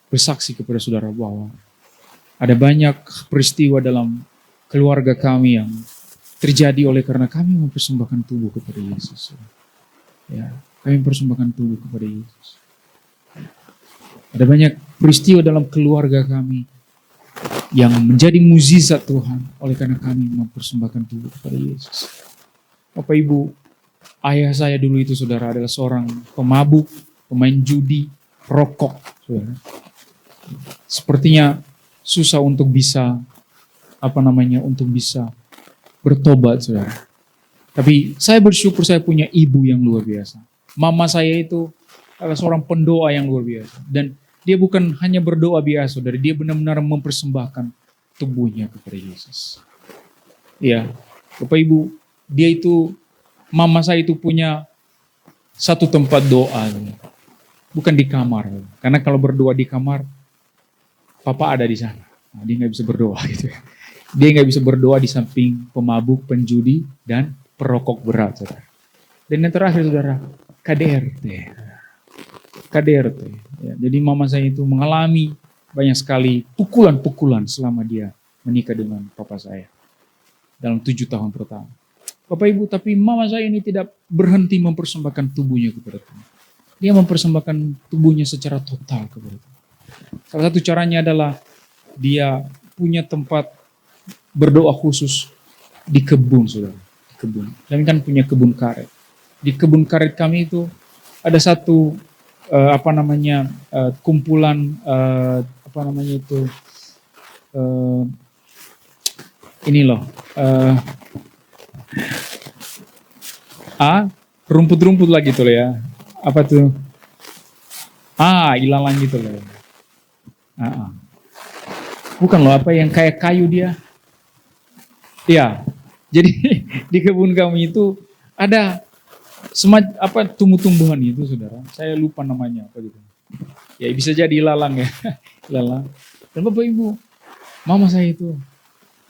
bersaksi kepada saudara bahwa ada banyak peristiwa dalam keluarga kami yang terjadi oleh karena kami mempersembahkan tubuh kepada Yesus. Ya, kami mempersembahkan tubuh kepada Yesus. Ada banyak peristiwa dalam keluarga kami yang menjadi mukjizat Tuhan oleh karena kami mempersembahkan tubuh kepada Yesus. Bapak Ibu, ayah saya dulu itu saudara adalah seorang pemabuk, pemain judi, rokok, saudara. Sepertinya susah untuk bisa untuk bisa bertobat, saudara. Tapi saya bersyukur saya punya ibu yang luar biasa. Mama saya itu adalah seorang pendoa yang luar biasa. Dan Dia bukan hanya berdoa biasa, saudara. Dia benar-benar mempersembahkan tubuhnya kepada Yesus. Ya, Bapak Ibu, mama saya itu punya satu tempat doa. Bukan di kamar. Karena kalau berdoa di kamar, papa ada di sana. Nah, dia nggak bisa berdoa gitu ya. Dia nggak bisa berdoa di samping pemabuk, penjudi, dan perokok berat, saudara. Dan yang terakhir, saudara, KDRT. KDRT. Ya, jadi mama saya itu mengalami banyak sekali pukulan-pukulan selama dia menikah dengan papa saya. Dalam 7 tahun pertama. Bapak Ibu, tapi mama saya ini tidak berhenti mempersembahkan tubuhnya kepada Tuhan. Dia mempersembahkan tubuhnya secara total kepada Tuhan. Salah satu caranya adalah dia punya tempat berdoa khusus di kebun, saudara. Di kebun. Kami kan punya kebun karet. Di kebun karet kami itu ada satu kumpulan ini loh. Rumput-rumput lagi tuh ya. Apa tuh? Ilalang gitu loh. Bukan loh, apa yang kayak kayu dia. Ya, jadi di kebun kami itu ada tumbuh-tumbuhan itu, saudara. Saya lupa namanya apa gitu. Ya bisa jadi ilalang ya, ilalang. Dan Bapak Ibu, mama saya itu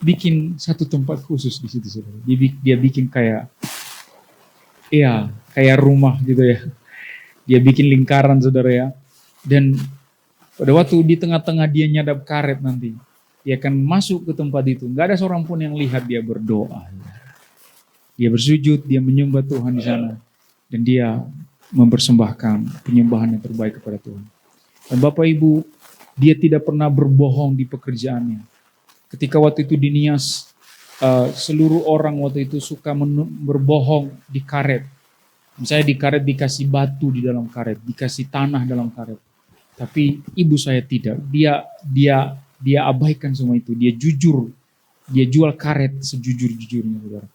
bikin satu tempat khusus di situ, saudara. Dia bikin kayak rumah gitu ya. Dia bikin lingkaran, saudara ya. Dan pada waktu di tengah-tengah dia nyadap karet nanti, dia akan masuk ke tempat itu. Gak ada seorang pun yang lihat dia berdoa. Dia bersujud, dia menyembah Tuhan di sana. Dan dia mempersembahkan penyembahan yang terbaik kepada Tuhan. Dan Bapak Ibu, dia tidak pernah berbohong di pekerjaannya. Ketika waktu itu di Nias, seluruh orang waktu itu suka berbohong di karet. Misalnya di karet dikasih batu di dalam karet, dikasih tanah dalam karet. Tapi ibu saya tidak. Dia abaikan semua itu. Dia jujur. Dia jual karet sejujur-jujurnya, saudara.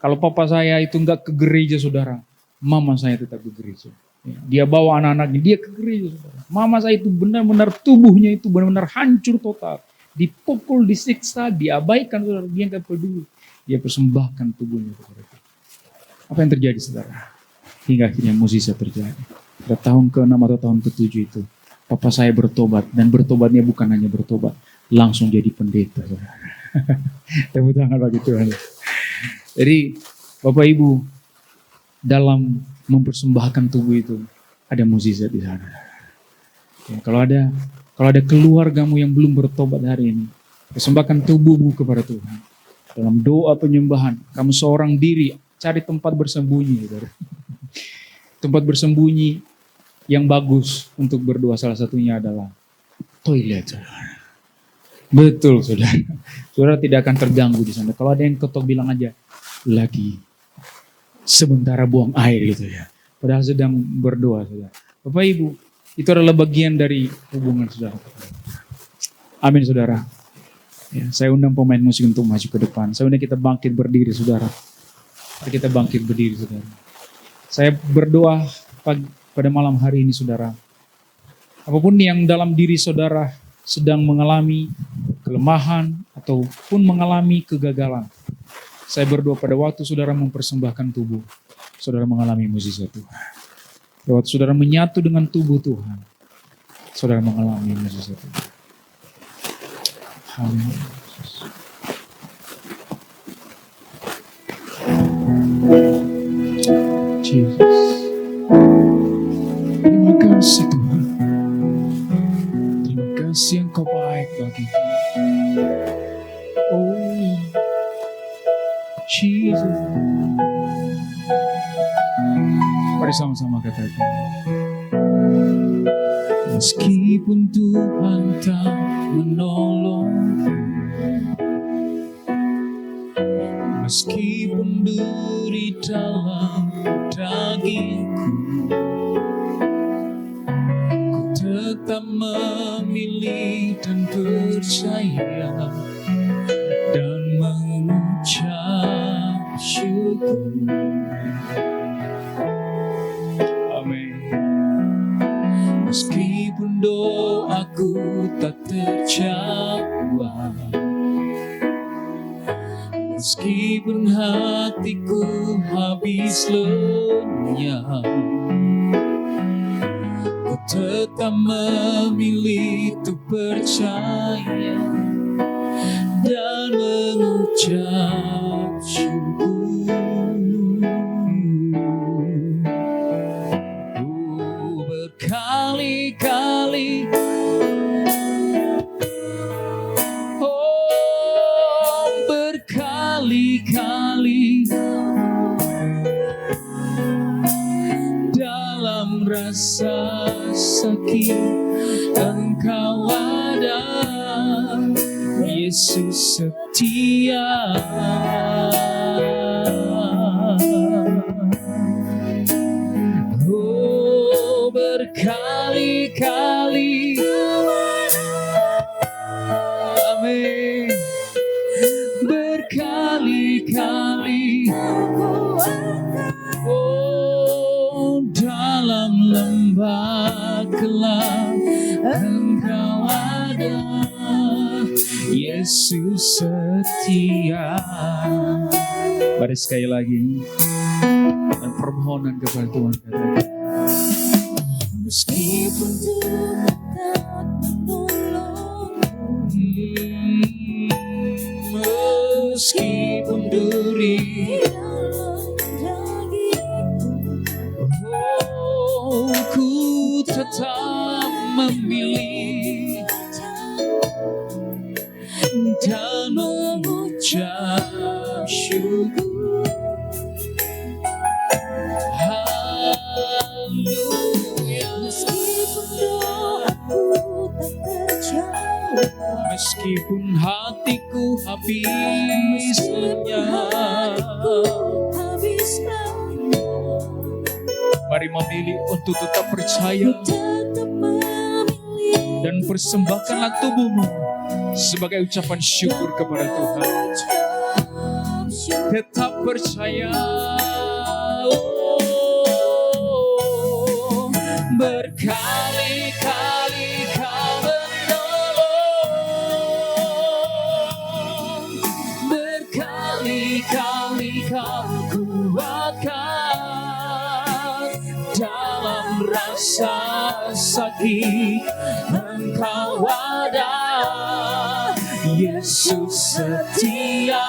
Kalau papa saya itu enggak ke gereja, saudara, mama saya tetap ke gereja. Dia bawa anak-anaknya, dia ke gereja, saudara. Mama saya itu benar-benar tubuhnya itu benar-benar hancur total. Dipukul, disiksa, diabaikan, saudara. Dia enggak peduli. Dia persembahkan tubuhnya kepada Tuhan. Apa yang terjadi, saudara? Hingga akhirnya mukjizat terjadi. Pada tahun ke-6 atau tahun ke-7 itu, papa saya bertobat, dan bertobatnya bukan hanya bertobat, langsung jadi pendeta. Tepuk tangan bagi Tuhan. Jadi Bapak Ibu, dalam mempersembahkan tubuh itu ada mukjizat di sana. Ya, kalau ada keluargamu yang belum bertobat hari ini, persembahkan tubuhmu kepada Tuhan. Dalam doa penyembahan, kamu seorang diri, cari tempat bersembunyi. Tempat bersembunyi yang bagus untuk berdoa, salah satunya adalah toilet. Betul, saudara. Saudara tidak akan terganggu di sana. Kalau ada yang ketok, bilang aja, lagi sementara buang air gitu ya. Padahal sedang berdoa, saudara. Bapak Ibu, itu adalah bagian dari hubungan saudara. Amin, saudara. Ya, saya undang pemain musik untuk maju ke depan. Saya undang kita bangkit berdiri, saudara. Kita bangkit berdiri, saudara. Saya berdoa pada malam hari ini, saudara. Apapun yang dalam diri saudara sedang mengalami kelemahan ataupun mengalami kegagalan, saya berdoa pada waktu saudara mempersembahkan tubuh, saudara mengalami mukjizat Tuhan. Pada waktu saudara menyatu dengan tubuh Tuhan, saudara mengalami mukjizat Tuhan. Amin. Jesus. Terima kasih Tuhan. Terima kasih Engkau baik bagi kami. Oh Jesus. Mari sama-sama katakan. Meskipun Tuhan tak menolong, meskipun duri dalam dagingku, ku tetap memilih dan percaya dan mengucap syukur. Amin. Meskipun doa kecewa, meskipun hatiku habis lenyap, ku tetap memilih untuk percaya dan mengucap syukur. Ku berkali-kali, oh berkali-kali, dalam rasa sakit Engkau ada, Yesus setia. Oh berkali-kali, amin, berkali-kali, oh dalam lembah gelap Engkau ada, Yesus setia. Mari sekali lagi dan permohonan kepada Tuhan, katakan, meskipun Tuhan tak menolong, meskipun duri, oh ku tetap memilih dan mengucap syukur. Haleluya. meskipun doaku tak terjawab, Meskipun hatiku habis lenyap, habis lenyap, mari memilih untuk tetap percaya tetap memilih dan persembahkanlah tubuhmu sebagai ucapan syukur kepada Tuhan. Tetap percaya, oh, berkali-kali Kau menolong, berkali-kali Kau kuatkan, dalam rasa sakit Engkau ada, Yesus setia.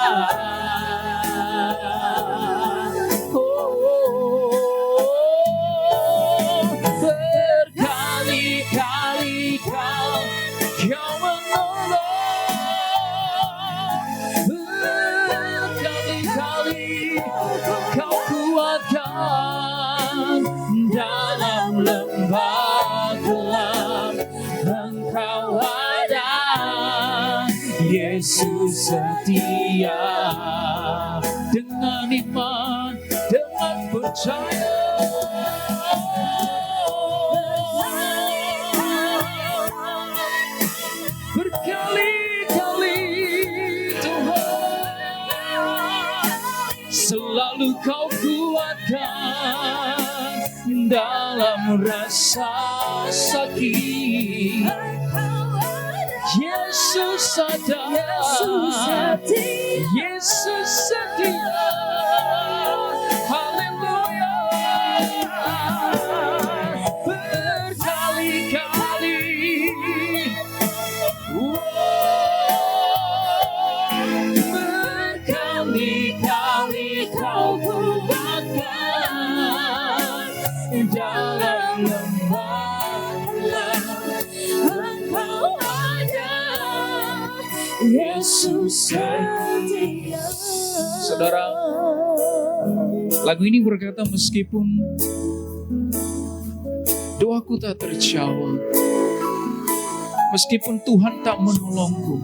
Berkali-kali Kau menolong, berkali-kali Kau kuatkan, dalam lembah gelap Engkau ada, Yesus setia. Dengan iman, dengan percaya, berkali-kali Tuhan selalu Kau kuatkan, dalam rasa sakit Yesus ada, Yesus setia. Haleluya. Berkali-kali, berkali-kali Kau kuatkan, dalam lembah gelap Engkau ada, Yesus setia. Saudara, lagu ini berkata, meskipun doaku tak terjawab, meskipun Tuhan tak menolongku.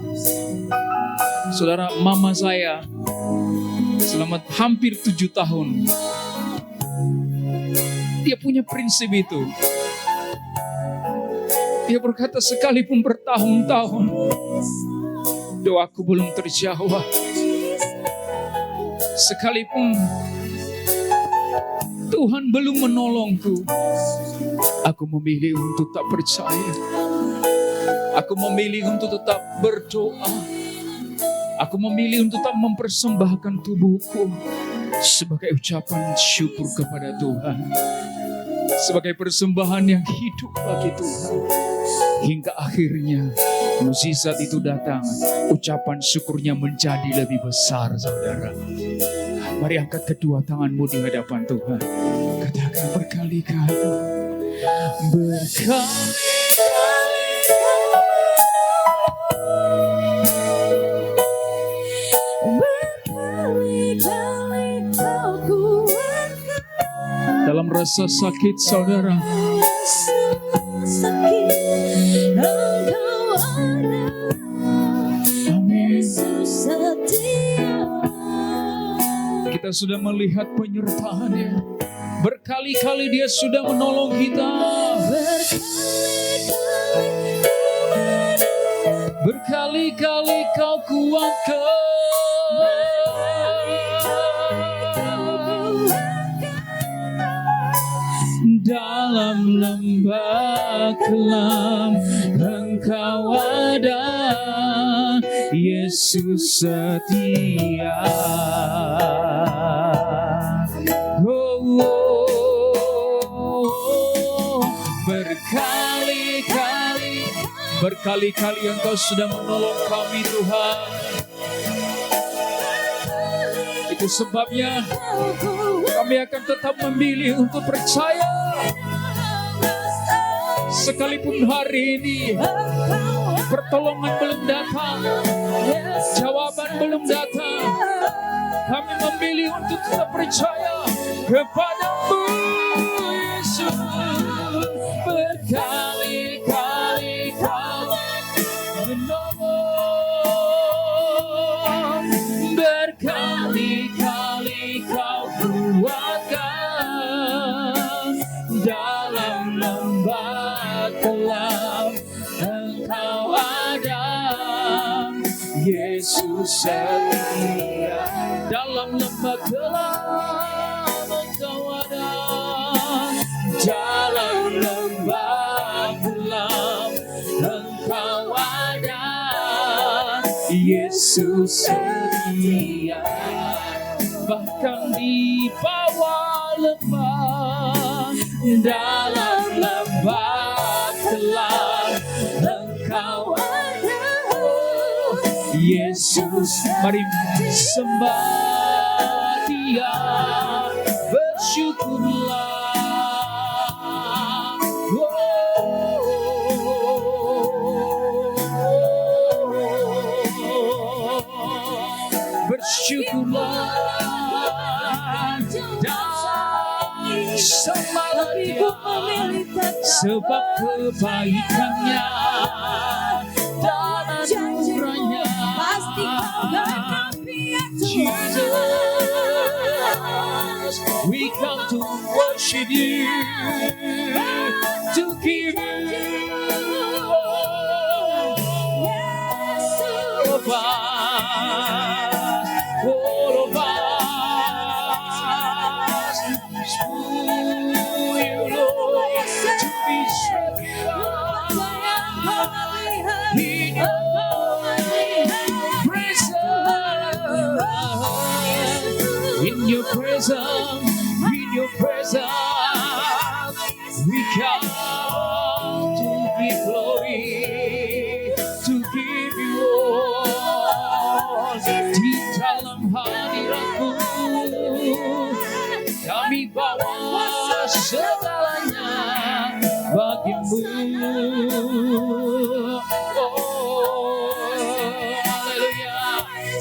Saudara, mama saya selama hampir 7 tahun, dia punya prinsip itu. Dia berkata, sekalipun bertahun-tahun doaku belum terjawab, sekalipun Tuhan belum menolongku, aku memilih untuk tak percaya. Aku Aku memilih untuk tetap berdoa. Aku memilih untuk tetap mempersembahkan tubuhku sebagai ucapan syukur kepada Tuhan. Sebagai persembahan yang hidup bagi Tuhan. Hingga akhirnya mukjizat itu datang. Ucapan syukurnya menjadi lebih besar, saudara. Mari angkat kedua tanganmu di hadapan Tuhan. Katakan berkali-kali. Berkali-kali. Dalam rasa sakit, saudara, amin. Kita sudah melihat penyertaan-Nya. Berkali-kali Dia sudah menolong kita. Berkali-kali Kau kuatkan. Dalam lembah kelam Engkau ada, Yesus setia. Oh, oh, berkali-kali Engkau sudah menolong kami, Tuhan. Itu sebabnya kami akan tetap memilih untuk percaya. Sekalipun hari ini pertolongan belum datang, jawaban belum datang, kami memilih untuk tetap percaya kepada-Mu, Yesus. Berkali-kali Kau menolong, berkali-kali Kau kuatkan. Dalam lembah kelam Engkau ada, Yesus setia. Dalam lembah kelam Engkau ada, dalam lembah kelam Engkau ada, Yesus setia. Bahkan di bawah lembah, dalam lembah kelam Engkau ada, Yesus. Mari sembah Dia, bersyukurlah. Bersyukurlah dan sembahlah Dia, sebab kebaikan-Nya dan anugerah-Nya. Jesus, we come to worship You, to give You all of us, all of us. You, Lord, to be secure in Your presence, in Your presence, we come to give glory, to give You all. Di dalam hadirat-Mu kami bawa segalanya bagi-Mu. Oh, haleluya,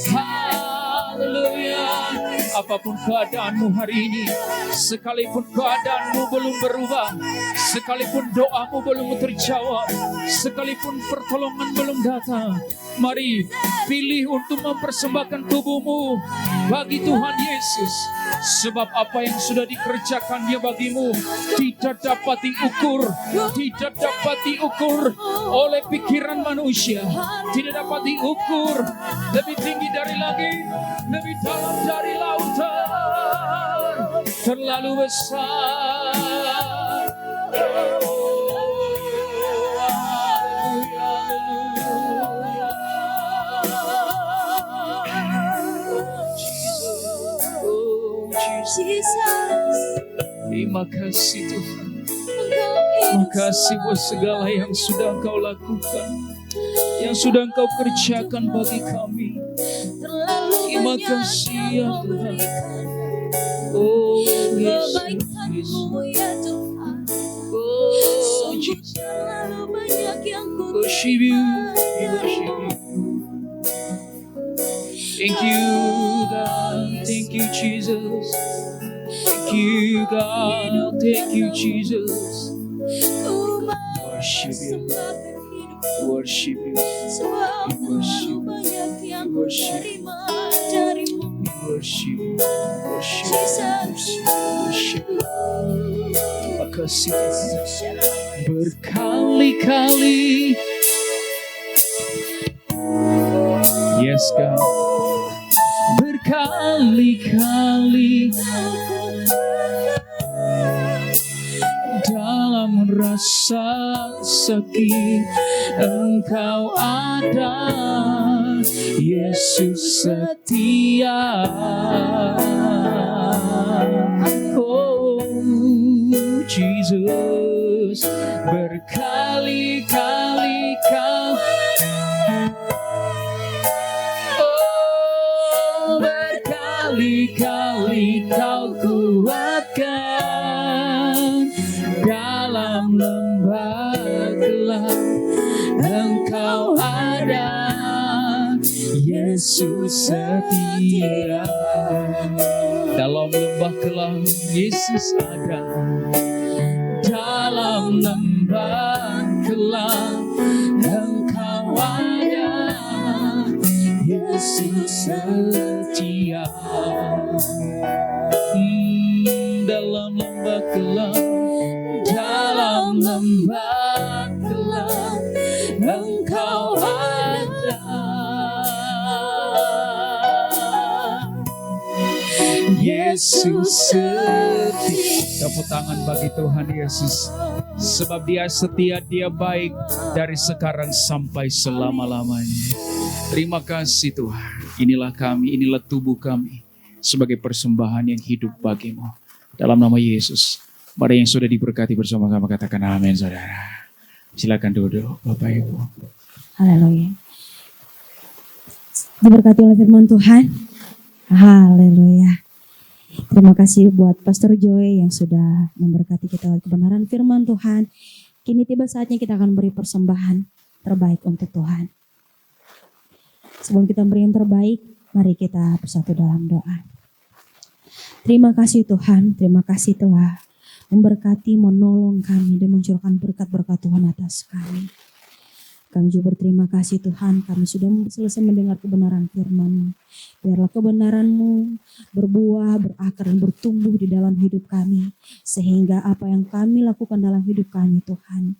haleluya. Apapun keadaanmu hari ini, sekalipun keadaanmu belum berubah, sekalipun doamu belum terjawab, sekalipun pertolongan belum datang, mari pilih untuk mempersembahkan tubuhmu bagi Tuhan Yesus. Sebab apa yang sudah dikerjakan Dia bagimu tidak dapat diukur, tidak dapat diukur oleh pikiran manusia, tidak dapat diukur. Lebih tinggi dari langit, lebih dalam dari lautan, terlalu besar. Oh, haleluya, haleluya. Jesus, Terima kasih Tuhan. Engkau Terima hidup kasih buat segala yang sudah Engkau lakukan, yang sudah Engkau kerjakan bagi kami. terlalu Terima banyak kasih yang ya Kau Tuhan. berikan. Oh Yesus, Kebaikan-Mu ya Tuhan, oh sungguh Jesus, terlalu banyak yang ku worship you, terima we worship darimu. you. Thank you God, thank you Jesus, thank you God, thank you Jesus. Ku Worship you, persembahkan hidup, worship you, sebab we worship terlalu you, banyak yang we ku worship you, terima darimu. we worship you, worship you, Jesus, worship you. Terima kasih Tuhan. Berkali-kali, yes God, berkali-kali dalam rasa sakit Engkau ada, Yesus setia. Oh Jesus, berkali-kali Kau, oh berkali-kali Kau kuatkan dalam lembah gelap. Engkau ada, Yesus setia. Dalam lembah gelap, Yesus ada. Dalam lembah gelap, Engkau ada, Yesus setia. Dalam lembah gelap, dalam lembah gelap, Engkau ada, Yesus setia. Tepuk tangan bagi Tuhan Yesus, sebab Dia setia, Dia baik dari sekarang sampai selama-lamanya. Terima kasih Tuhan. Inilah kami, inilah tubuh kami sebagai persembahan yang hidup bagimu. Dalam nama Yesus, mari yang sudah diberkati bersama-sama katakan amin saudara. Silakan duduk Bapak Ibu. Haleluya. Diberkati oleh firman Tuhan. Haleluya. Terima kasih buat Pastor Joy yang sudah memberkati kita oleh kebenaran firman Tuhan. Kini tiba saatnya kita akan beri persembahan terbaik untuk Tuhan. Sebelum kita beri yang terbaik, mari kita bersatu dalam doa. Terima kasih Tuhan, terima kasih telah memberkati, menolong kami dan mencurahkan berkat-berkat Tuhan atas kami. Kami juga berterima kasih Tuhan, kami sudah selesai mendengar kebenaran firman-Mu. Biarlah kebenaran-Mu berbuah, berakar dan bertumbuh di dalam hidup kami. Sehingga apa yang kami lakukan dalam hidup kami Tuhan,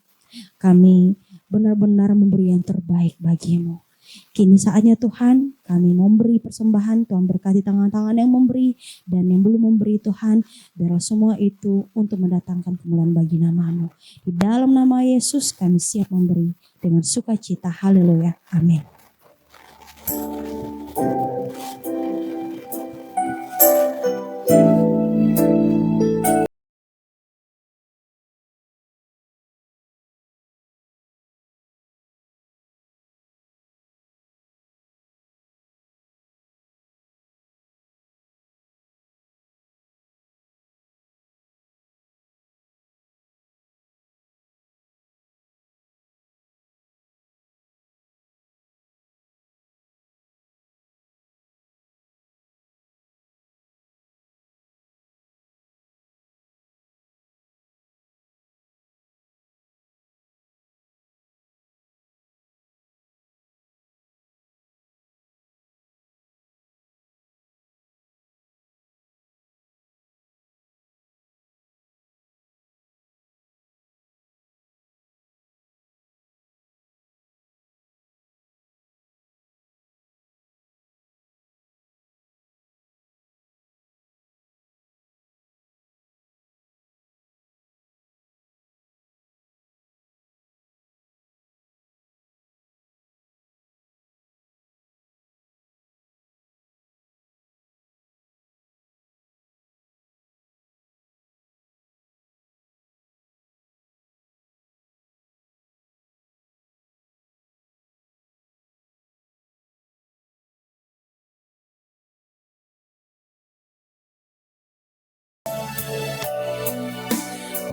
kami benar-benar memberi yang terbaik bagi-Mu. Kini saatnya Tuhan, kami memberi persembahan, Tuhan berkati tangan-tangan yang memberi dan yang belum memberi Tuhan. Biarlah semua itu untuk mendatangkan kemuliaan bagi nama-Mu. Di dalam nama Yesus kami siap memberi dengan sukacita. Haleluya. Amin.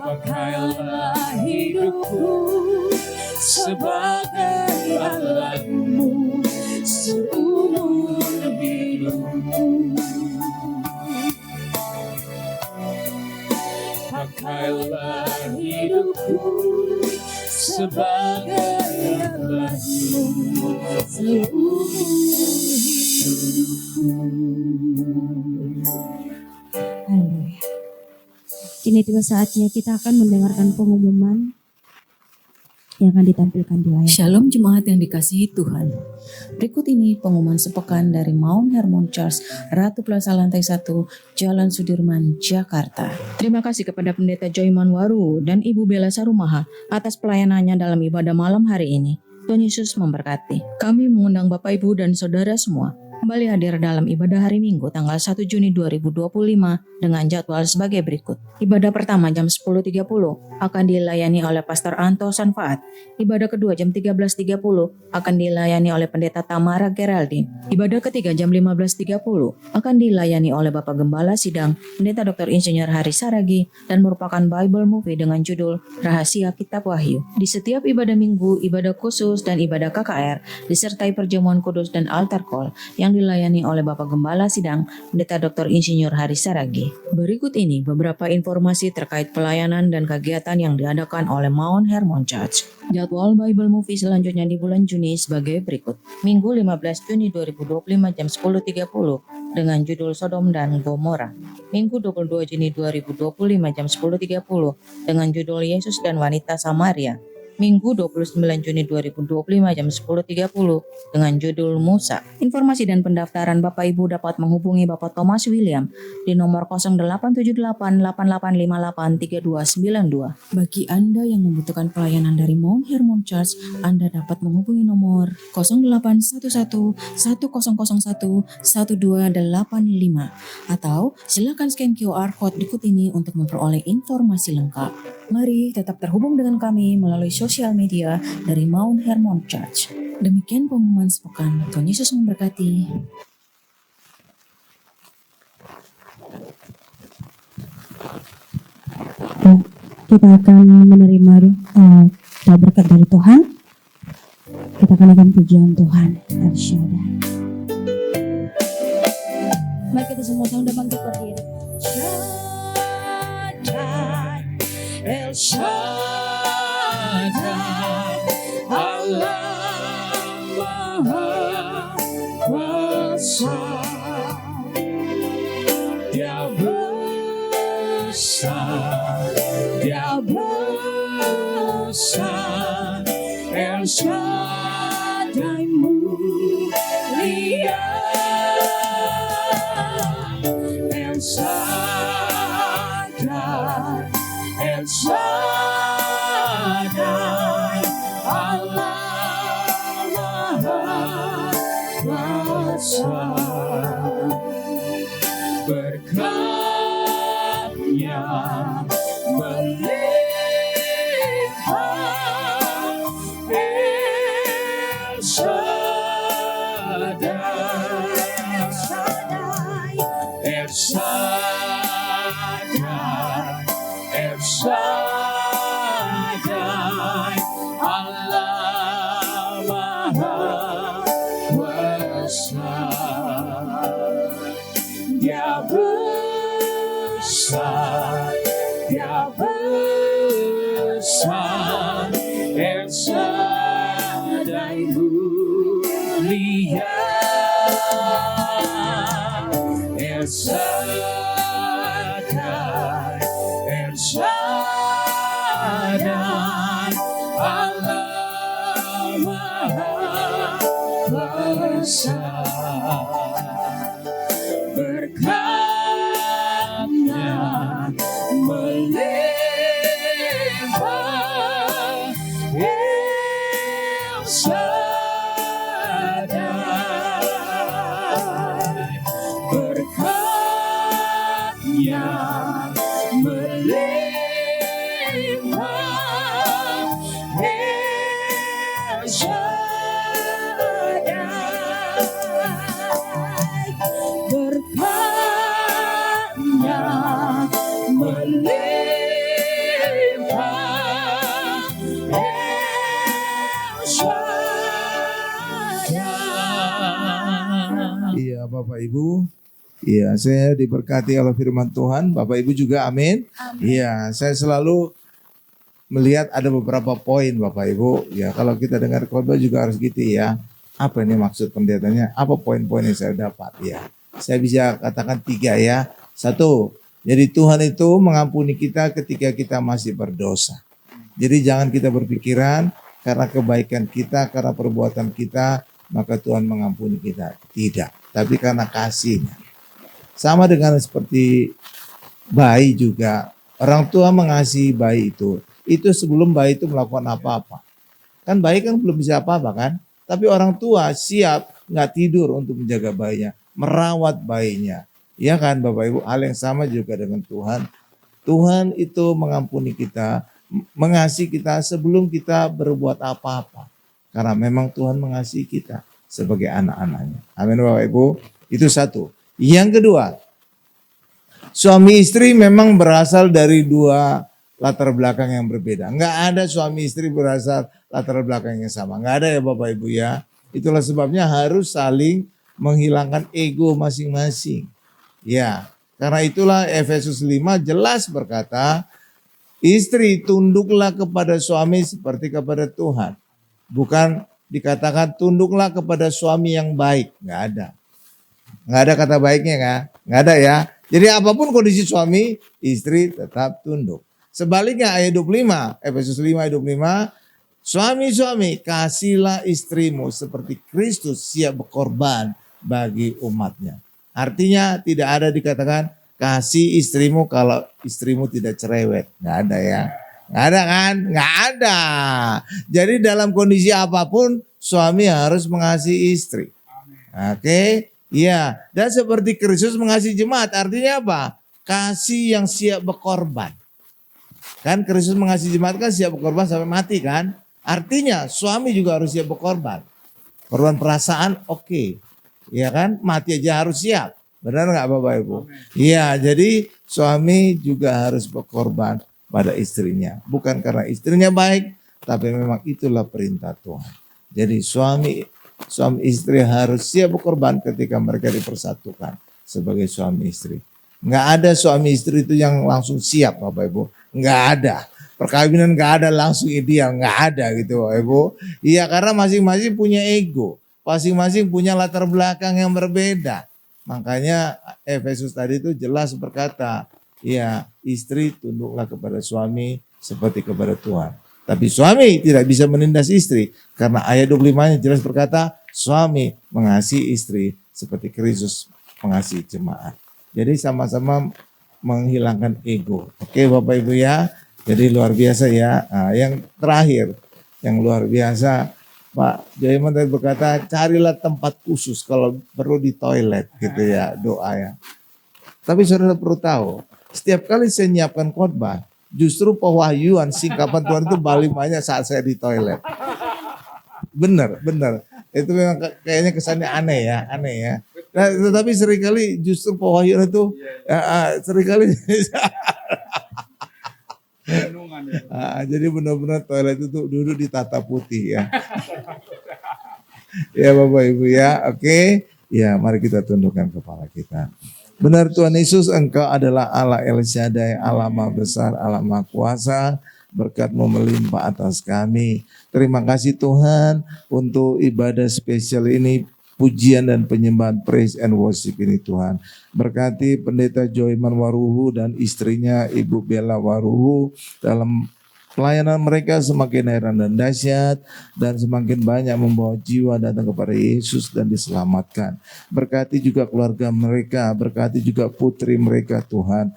pakailah hidupku sebagai alatmu seumur hidupku. Pakailah hidupku sebagai alatmu seumur hidupku. Haleluya. Kini tiba saatnya kita akan mendengarkan pengumuman yang akan ditampilkan di layar. Shalom jemaat yang dikasihi Tuhan. Berikut ini pengumuman sepekan dari Mount Hermon Church, Ratu Plaza Lantai 1, Jalan Sudirman, Jakarta. Terima kasih kepada Pendeta Joyman Waru dan Ibu Bella Sarumaha atas pelayanannya dalam ibadah malam hari ini. Tuhan Yesus memberkati. Kami mengundang Bapak Ibu dan Saudara semua kembali hadir dalam ibadah hari Minggu tanggal 1 Juni 2025 dengan jadwal sebagai berikut. Ibadah pertama jam 10.30 akan dilayani oleh Pastor Anto Sanfaat. Ibadah kedua jam 13.30 akan dilayani oleh Pendeta Tamara Geraldine. Ibadah ketiga jam 15.30 akan dilayani oleh Bapak Gembala Sidang Pendeta Dr. Insinyur Hari Saragi dan merupakan Bible movie dengan judul Rahasia Kitab Wahyu. Di setiap ibadah minggu, ibadah khusus dan ibadah KKR disertai perjamuan kudus dan altar call yang dilayani oleh Bapak Gembala Sidang Pendeta Dr. Insinyur Hari Saragi. Berikut ini beberapa informasi terkait pelayanan dan kegiatan yang diadakan oleh Mount Hermon Church. Jadwal Bible Movie selanjutnya di bulan Juni sebagai berikut. Minggu 15 Juni 2025 jam 10.30 dengan judul Sodom dan Gomora. Minggu 22 Juni 2025 jam 10.30 dengan judul Yesus dan Wanita Samaria. Minggu 29 Juni 2025 jam 10.30 dengan judul Musa. Informasi dan pendaftaran Bapak Ibu dapat menghubungi Bapak Thomas William di nomor 087888583292. Bagi Anda yang membutuhkan pelayanan dari Mount Hermon Church, Anda dapat menghubungi nomor 081110011285 atau silakan scan QR code berikut ini untuk memperoleh informasi lengkap. Mari tetap terhubung dengan kami melalui sosial media dari Mount Hermon Church. Demikian pengumuman sepekan. Tuhan Yesus memberkati. Kita akan menerima berkat dari Tuhan. Kita akan naikkan pujian Tuhan. El Shaddai. Mari kita semua sama bangkit berdiri. El Shaddai, Allah Maha Kuasa, Dia besar, Dia besar, El Shaddai mulia, El Shaddai, El Shaddai, Allah Maha Kuasa, berkat-Nya melimpah, El Shaddai, El Shaddai, El Shaddai, Allah Maha Kuasa, Dia besar, Dia besar, El Shaddai mulia, El Shaddai, El Shaddai, Allah Maha Kuasa, berkat-Nya melimpah, El Shaddai, berkat-Nya melimpah, El Shaddai. Bapak Ibu. Iya, saya diberkati oleh firman Tuhan. Bapak Ibu juga, amin. Iya, saya selalu melihat ada beberapa poin Bapak Ibu. Ya, kalau kita dengar khotbah juga harus gitu ya. Apa ini maksud pendetanya? Apa poin-poin yang saya dapat ya? Saya bisa katakan 3 ya. 1, jadi Tuhan itu mengampuni kita ketika kita masih berdosa. Jadi jangan kita berpikiran karena kebaikan kita, karena perbuatan kita, maka Tuhan mengampuni kita. Tidak, tapi karena kasih-Nya. Sama dengan seperti bayi juga. Orang tua mengasihi bayi itu sebelum bayi itu melakukan apa-apa. Kan bayi kan belum bisa apa-apa kan. Tapi orang tua siap nggak tidur untuk menjaga bayinya. Merawat bayinya. Ya kan Bapak Ibu, hal yang sama juga dengan Tuhan. Tuhan itu mengampuni kita, mengasihi kita sebelum kita berbuat apa-apa. Karena memang Tuhan mengasihi kita sebagai anak-anaknya. Amin Bapak Ibu. Itu 1. Yang kedua, suami istri memang berasal dari 2 latar belakang yang berbeda. Enggak ada suami istri berasal latar belakang yang sama. Enggak ada ya Bapak Ibu ya. Itulah sebabnya harus saling menghilangkan ego masing-masing. Ya, karena itulah Efesus 5 jelas berkata, istri tunduklah kepada suami seperti kepada Tuhan. Bukan dikatakan tunduklah kepada suami yang baik. Enggak ada. Enggak ada kata baiknya kan? Enggak ada ya. Jadi apapun kondisi suami, istri tetap tunduk. Sebaliknya ayat 25, Efesus 5 ayat 25, suami-suami kasihlah istrimu seperti Kristus siap berkorban bagi umatnya. Artinya tidak ada dikatakan kasih istrimu kalau istrimu tidak cerewet. Enggak ada ya. Enggak ada kan? Enggak ada. Jadi dalam kondisi apapun suami harus mengasihi istri. Oke? Iya, dan seperti Kristus mengasihi jemaat, artinya apa? Kasih yang siap berkorban. Kan Kristus mengasihi jemaat kan siap berkorban sampai mati kan? Artinya suami juga harus siap berkorban. Korban perasaan oke. Iya kan? Mati aja harus siap. Benar nggak Bapak Ibu? Iya, jadi suami juga harus berkorban pada istrinya. Bukan karena istrinya baik, tapi memang itulah perintah Tuhan. Jadi suami istri harus siap berkorban ketika mereka dipersatukan sebagai suami istri. Nggak ada suami istri itu yang langsung siap Bapak Ibu. Nggak ada. Perkawinan nggak ada langsung ideal. Nggak ada gitu Bapak Ibu. Iya karena masing-masing punya ego. Masing-masing punya latar belakang yang berbeda. Makanya Efesus tadi itu jelas berkata, ya istri tunduklah kepada suami seperti kepada Tuhan. Tapi suami tidak bisa menindas istri. Karena ayat 25-nya jelas berkata, suami mengasihi istri seperti Kristus mengasihi jemaat. Jadi sama-sama menghilangkan ego. Oke Bapak Ibu ya. Jadi luar biasa ya. Nah, yang terakhir, yang luar biasa, Pak Jaiman tadi berkata, carilah tempat khusus kalau perlu di toilet gitu ya, doa ya. Tapi saudara perlu tahu, setiap kali saya menyiapkan khotbah, justru pewahyuan singkapan Tuhan itu paling banyak saat saya di toilet. Benar. Itu memang kayaknya kesannya aneh ya. Nah, tetapi seringkali justru pewahyuan itu seringkali jadi benar-benar toilet itu duduk di tata putih ya. Ya Bapak Ibu ya, oke. Ya mari kita tundukkan kepala kita. Benar Tuhan Yesus, Engkau adalah Allah El Shaddai, Allah Maha Besar, Allah Maha Kuasa. Berkat-Mu melimpah atas kami. Terima kasih Tuhan untuk ibadah spesial ini, pujian dan penyembahan praise and worship ini Tuhan. Berkati Pendeta Joyman Waruhu dan istrinya Ibu Bella Waruhu dalam pelayanan mereka semakin heran dan dahsyat dan semakin banyak membawa jiwa datang kepada Yesus dan diselamatkan. Berkati juga keluarga mereka, berkati juga putri mereka Tuhan.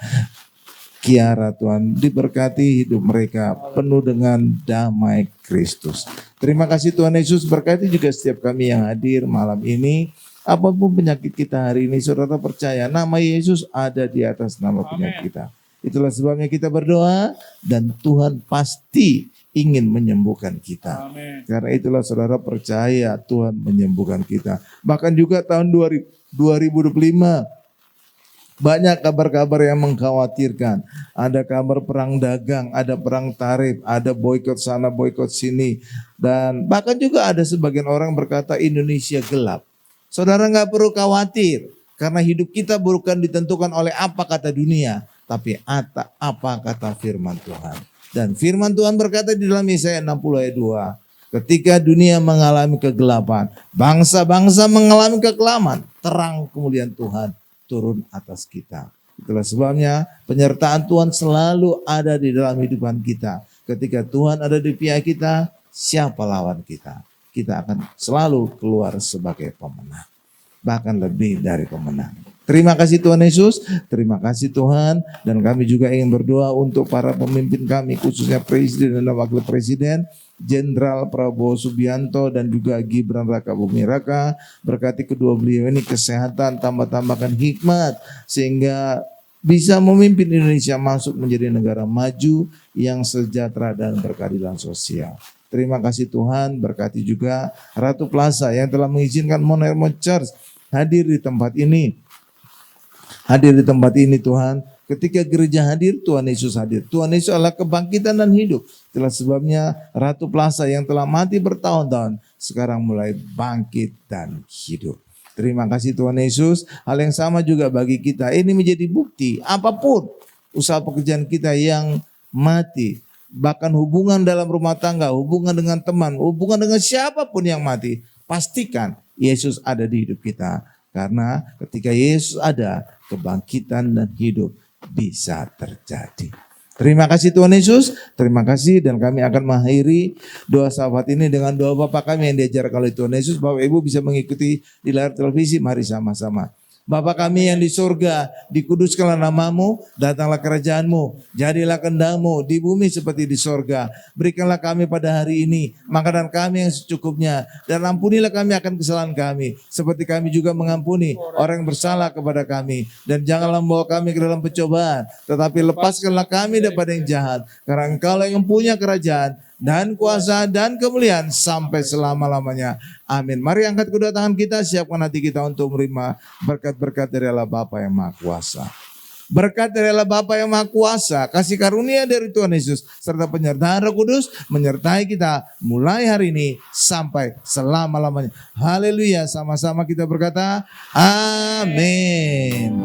Kiara Tuhan, diberkati hidup mereka penuh dengan damai Kristus. Terima kasih Tuhan Yesus, berkati juga setiap kami yang hadir malam ini. Apapun penyakit kita hari ini, saudara percaya nama Yesus ada di atas nama penyakit kita. Itulah sebabnya kita berdoa dan Tuhan pasti ingin menyembuhkan kita. Amin. Karena itulah saudara percaya Tuhan menyembuhkan kita. Bahkan juga tahun 2025 banyak kabar-kabar yang mengkhawatirkan. Ada kabar perang dagang, ada perang tarif, ada boikot sana, boikot sini. Dan bahkan juga ada sebagian orang berkata Indonesia gelap. Saudara nggak perlu khawatir. Karena hidup kita bukan ditentukan oleh apa kata dunia. Tapi apa kata firman Tuhan. Dan firman Tuhan berkata di dalam Yesaya 60 ayat 2. Ketika dunia mengalami kegelapan, bangsa-bangsa mengalami kekelaman, terang kemuliaan Tuhan turun atas kita. Itulah sebabnya penyertaan Tuhan selalu ada di dalam hidupan kita. Ketika Tuhan ada di pihak kita, siapa lawan kita? Kita akan selalu keluar sebagai pemenang. Bahkan lebih dari pemenang. Terima kasih Tuhan Yesus, terima kasih Tuhan. Dan kami juga ingin berdoa untuk para pemimpin kami, khususnya Presiden dan Wakil Presiden, Jenderal Prabowo Subianto dan juga Gibran Raka Buming Raka. Berkati kedua beliau ini kesehatan, tambah-tambahkan hikmat, sehingga bisa memimpin Indonesia masuk menjadi negara maju yang sejahtera dan berkeadilan sosial. Terima kasih Tuhan, berkati juga Ratu Plaza yang telah mengizinkan Mount Hermon Church hadir di tempat ini. Hadir di tempat ini Tuhan. Ketika gereja hadir, Tuhan Yesus hadir. Tuhan Yesus adalah kebangkitan dan hidup. Itulah sebabnya Ratu Plaza yang telah mati bertahun-tahun sekarang mulai bangkit dan hidup. Terima kasih Tuhan Yesus. Hal yang sama juga bagi kita. Ini menjadi bukti apapun usaha pekerjaan kita yang mati. Bahkan hubungan dalam rumah tangga, hubungan dengan teman, hubungan dengan siapapun yang mati. Pastikan Yesus ada di hidup kita. Karena ketika Yesus ada, kebangkitan dan hidup bisa terjadi. Terima kasih Tuhan Yesus, terima kasih, dan kami akan mengakhiri doa sahabat ini dengan doa Bapa kami yang diajarkan oleh Tuhan Yesus. Bapak Ibu bisa mengikuti di layar televisi, mari sama-sama. Bapa kami yang di surga, dikuduskanlah namamu, datanglah kerajaanmu, jadilah kehendakmu di bumi seperti di surga. Berikanlah kami pada hari ini makanan kami yang secukupnya, dan ampunilah kami akan kesalahan kami, seperti kami juga mengampuni orang yang bersalah kepada kami. Dan janganlah membawa kami ke dalam pencobaan, tetapi lepaskanlah kami daripada yang jahat, karena Engkaulah yang punya kerajaan dan kuasa dan kemuliaan sampai selama-lamanya. Amin. Mari angkat kedua tangan kita, siapkan hati kita untuk menerima berkat-berkat dari Allah Bapa yang Maha Kuasa. Berkat dari Allah Bapa yang Maha Kuasa, kasih karunia dari Tuhan Yesus, serta penyertaan Roh Kudus menyertai kita mulai hari ini sampai selama-lamanya. Haleluya. Sama-sama kita berkata, amin.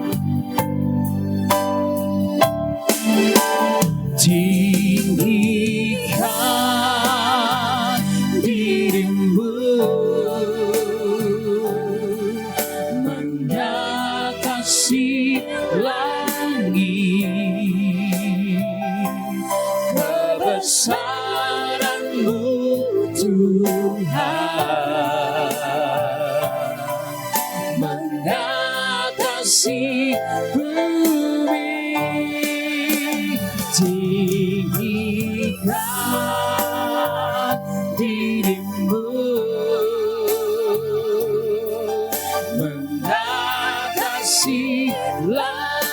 Kebesaran-Mu Tuhan mengatasi bumi, tinggikan diri-Mu mengatasi langit.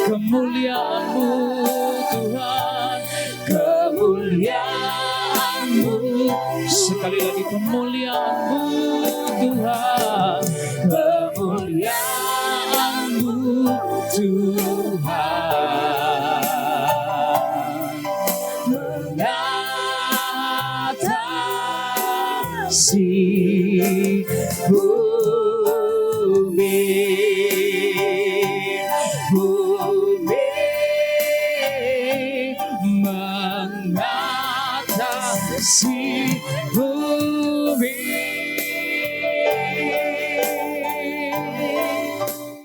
Kemuliaan-Mu Tuhan, kemuliaan-Mu, sekali lagi kemuliaan-Mu Tuhan, kemuliaan-Mu Tuhan mengatasi bumi mengatasi bumi.